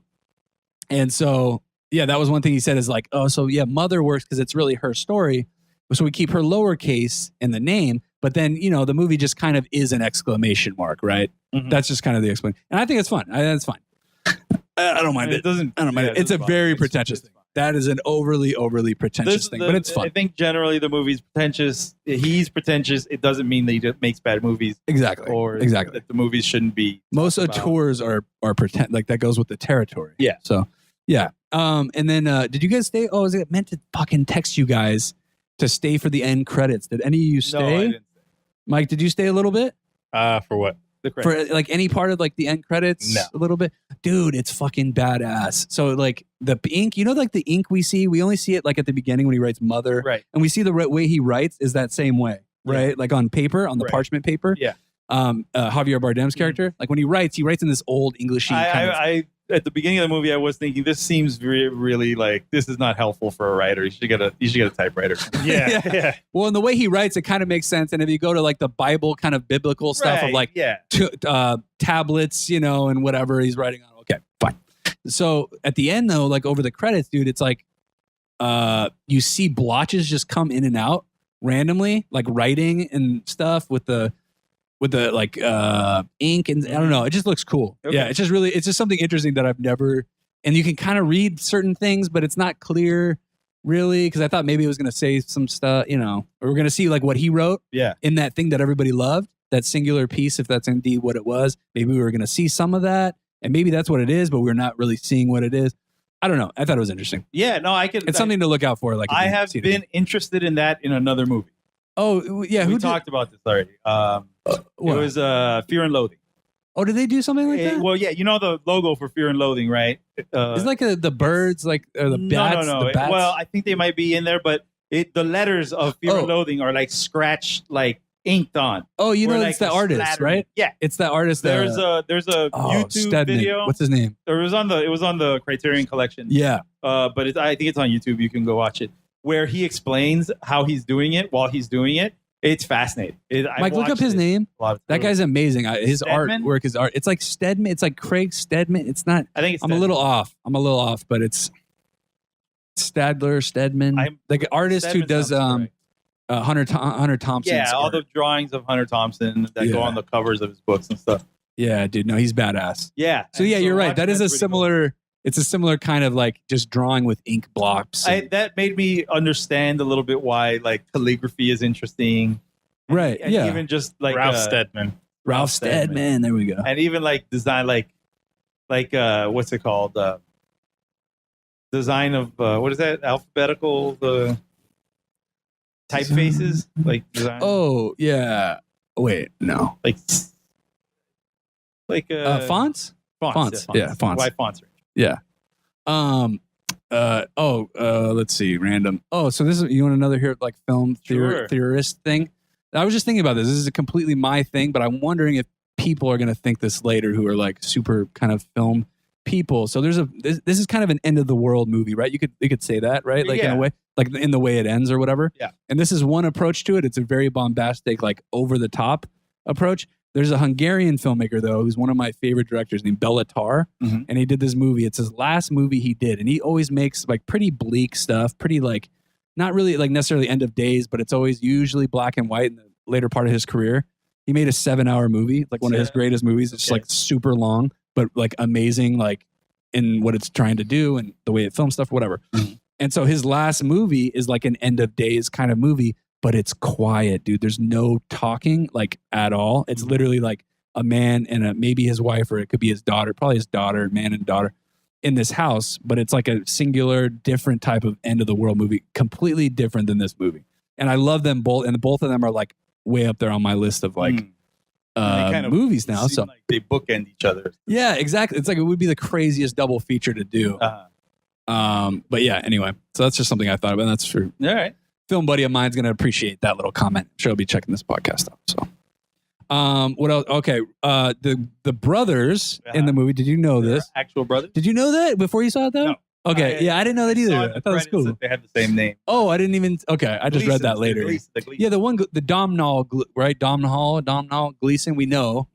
And so yeah, that was one thing he said is like, oh, so yeah, Mother works because it's really her story. So we keep her lowercase in the name, but then you know the movie just kind of is an exclamation mark, right? Mhm. That's just kind of the explanation, and I think it's fun. That's fine. I don't mind it. doesn't. I don't mind yeah, it. It's a doesn't very bother me. pretentious It's thing. That is an overly pretentious thing, but it's I fun. think generally the movie's pretentious. He's pretentious. It doesn't mean that he makes bad movies Exactly. or Exactly. that the movies shouldn't be. Most talked about. auteurs are pretend like that goes with the territory. Yeah. So yeah. And then did you guys stay? Oh, was it meant to fucking text you guys to stay for the end credits? Did any of you No, I stay? didn't. Mike, did you stay a little bit? for what? The credits. For like any part of like the end credits? No. A little bit? Dude, it's fucking badass. So like the ink, you know, like the ink we see, we only see it like at the beginning when he writes Mother. Right. And we see the way he writes is that same way. right? Like on paper, on the parchment paper. Yeah. Javier Bardem's character, like when he writes in this old Englishy kind of. I at the beginning of the movie, I was thinking this seems really like this is not helpful for a writer. You should get a typewriter. Yeah. Well, and the way he writes, it kind of makes sense. And if you go to like the Bible kind of biblical stuff of like tablets, and whatever he's writing on. Okay, fine. So at the end though, like over the credits, dude, it's like you see blotches just come in and out randomly, like writing and stuff with the like ink, and I don't know, it just looks cool. Okay. Yeah, it's just something interesting that I've never, and you can kind of read certain things, but it's not clear really, because I thought maybe it was going to say some stuff, or we're going to see like what he wrote in that thing that everybody loved, that singular piece, if that's indeed what it was. Maybe we were going to see some of that, and maybe that's what it is, but we're not really seeing what it is. I don't know. I thought it was interesting. Yeah, no, it's something to look out for. Like I have been interested in that in another movie. Oh yeah, we talked about this already. It was Fear and Loathing. Oh, did they do something like that? Well, yeah, the logo for Fear and Loathing, right? It's like the birds, like or the bats. No. The bats? Well, I think they might be in there, but the letters of Fear and Loathing are like scratched, like inked on. Oh, it's like the artist, splattering. right? Yeah, it's the artist. There's a YouTube Stedman. video. What's his name? It was on the Criterion Collection. Yeah, but I think it's on YouTube. You can go watch it, where he explains how he's doing it while he's doing it. It's fascinating. Mike, look up his name. That guy's amazing. His Stedman? artwork is art. It's like Stedman. It's like Craig Stedman. It's not. I think it's. I'm a little off, but it's Stedman, like an artist Stedman who does Hunter Thompson. Yeah, all the drawings of Hunter Thompson that go on the covers of his books and stuff. Yeah, dude. No, he's badass. Yeah. So you're right. That is a similar. Cool. It's a similar kind of like just drawing with ink blobs. That made me understand a little bit why like calligraphy is interesting. Right. And even just like Ralph Steadman. Ralph Steadman. There we go. And even like design, like what's it called? Design of what is that? Alphabetical typefaces, like design. Oh yeah. Wait, no. Like fonts. Fonts. Yeah, fonts. Why fonts? Yeah. Let's see. Random. Oh, so this is, you want another here like film theorist thing? I was just thinking about this. This is a completely my thing, but I'm wondering if people are going to think this later who are like super kind of film people. So this is kind of an end of the world movie, right? You could say that, right? Like in a way, like in the way it ends or whatever. Yeah. And this is one approach to it. It's a very bombastic, like over the top approach. There's a Hungarian filmmaker, though, who's one of my favorite directors named Béla Tarr, and he did this movie. It's his last movie he did, and he always makes like pretty bleak stuff, pretty like not really like necessarily end of days, but it's always usually black and white in the later part of his career. He made a 7-hour movie, like one of his greatest movies. It's like super long, but like amazing, like in what it's trying to do and the way it films stuff, whatever. And so his last movie is like an end of days kind of movie. But it's quiet, dude. There's no talking like at all. It's literally like a man and maybe his wife, or it could be his daughter, probably his daughter, man and daughter in this house. But it's like a singular, different type of end of the world movie, completely different than this movie. And I love them both. And both of them are like way up there on my list of like kind of movies now. So like they bookend each other. Yeah, exactly. It's like it would be the craziest double feature to do. But yeah, anyway. So that's just something I thought about. That's true. All right. Film buddy of mine's going to appreciate that little comment. I'm sure he'll be checking this podcast out. So, what else? Okay. The brothers in the movie. Did you know this? Actual brothers? Did you know that before you saw it though? No. Okay. I didn't know that either. I thought it was cool. They had the same name. Oh, I didn't even. Okay. I just read that later. Yeah, the Domhnall, right? Domhnall Gleeson. We know,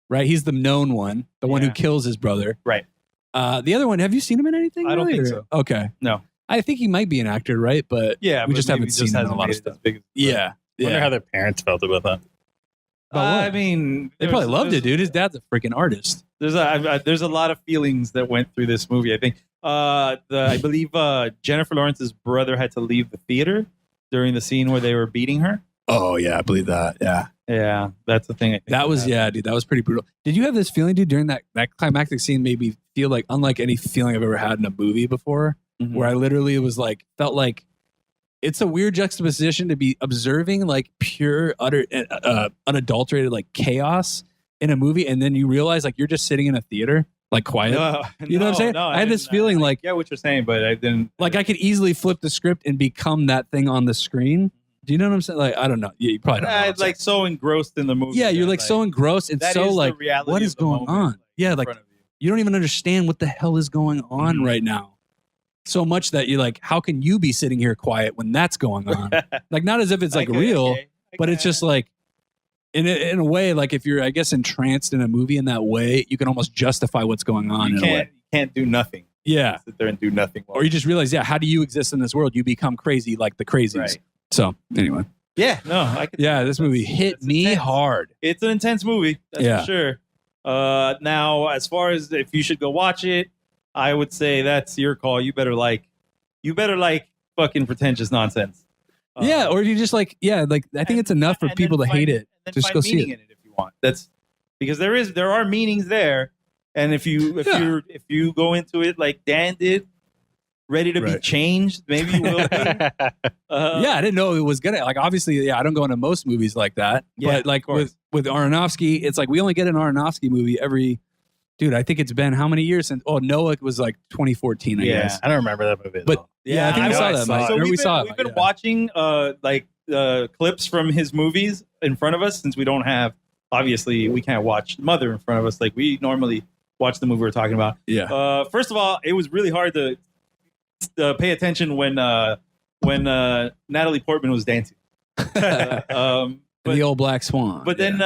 right? He's the known one, the one who kills his brother. Right. The other one. Have you seen him in anything? I don't think so. Okay. No. I think he might be an actor, right? But we just haven't seen him in a lot of stuff. Yeah. I wonder how their parents felt about that. I mean, they probably loved it, dude. His dad's a freaking artist. There's a lot of feelings that went through this movie. I think I believe Jennifer Lawrence's brother had to leave the theater during the scene where they were beating her. Oh yeah, I believe that. Yeah, that's the thing. That was dude. That was pretty brutal. Did you have this feeling, dude, during that climactic scene? Made me feel like unlike any feeling I've ever had in a movie before. Where I literally was like, felt like it's a weird juxtaposition to be observing like pure, utter, unadulterated like chaos in a movie, and then you realize like you're just sitting in a theater, like quiet. You know what I'm saying? No, I had this feeling like, yeah, what you're saying, but I didn't. Like I could easily flip the script and become that thing on the screen, Do you know what I'm saying? Like, I don't know. Yeah, you probably don't know. What I'm like so engrossed in the movie. yeah, you're that, like so engrossed and that so is like, the reality what of is the going moment, on? Yeah, in like front of you. you don't even understand what the hell is going on right now. So much that you're like, how can you be sitting here quiet when that's going on? Like, not as if it's like real, but it's just like, in a way, like if you're, I guess, entranced in a movie in that way, you can almost justify what's going on in a way. You can't do nothing. Yeah. Sit there and do nothing. Or you just realize, yeah, how do you exist in this world? You become crazy like the crazies. Right. So anyway. Yeah, no, I could. Yeah, this movie hit me intense. hard. It's an intense movie, that's for sure. Now, as far as if you should go watch it, I would say that's your call. You better like fucking pretentious nonsense. Yeah, or if you just like, yeah, like I think it's enough for people to hate it. Just go see it. In it if you want. That's because there are meanings there, and if you go into it like Dan did, ready to be changed, maybe you will be. Yeah, I didn't know it was gonna, like, obviously, yeah, I don't go into most movies like that, but like with Aronofsky, it's like we only get an Aronofsky movie every, dude, I think it's been how many years since, Noah was like 2014, I guess. I don't remember that movie but yeah, I think we saw that, Mike. So we saw it. We've been watching clips from his movies in front of us, since we don't have, obviously we can't watch Mother in front of us like we normally watch the movie we're talking about. Yeah. First of all, it was really hard to pay attention when Natalie Portman was dancing. The old Black Swan. But then,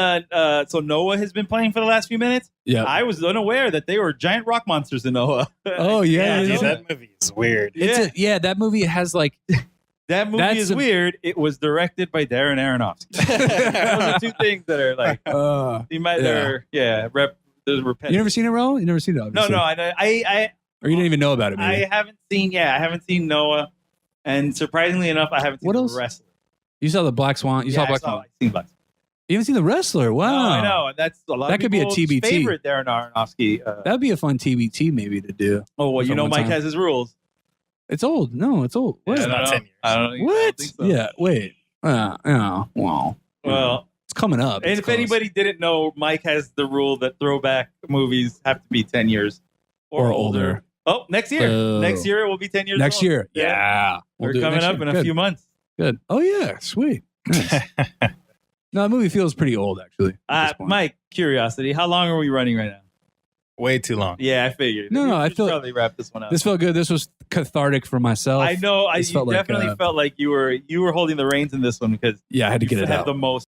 so Noah has been playing for the last few minutes. Yeah. I was unaware that they were giant rock monsters in Noah. Oh, yeah. Dude, that movie is weird. That movie has like... That movie is weird. It was directed by Darren Aronofsky. Those are two things that are like... you might... They're repetitive. You never seen it, Ro? You never seen it, obviously. No, I or you didn't even know about it, maybe. I haven't seen Noah. And surprisingly enough, I haven't seen The Wrestler. You saw the Black Swan? You saw Black Swan? I've seen Black Swan. You haven't seen The Wrestler? Wow. No, I know. That's a lot that of could be a people's TBT. favorite Darren Aronofsky. That'd be a fun TBT maybe to do. Oh, well, you know Mike has his rules. It's old. No, it's old. What? It's not 10 years. I don't What? think so. Yeah, wait. Well, it's coming up. And if anybody didn't know, Mike has the rule that throwback movies have to be 10 years or older. Oh, next year. Next year it will be 10 years Next old. year. Yeah. We're coming up in a few months. Good. Oh, yeah. Sweet. Nice. No, the movie feels pretty old, actually. Mike, curiosity. How long are we running right now? Way too long. Yeah, I figured. No, I feel probably wrap this one up. This felt good. This was cathartic for myself. I know. You definitely felt like you were holding the reins in this one because I had to get it out. The most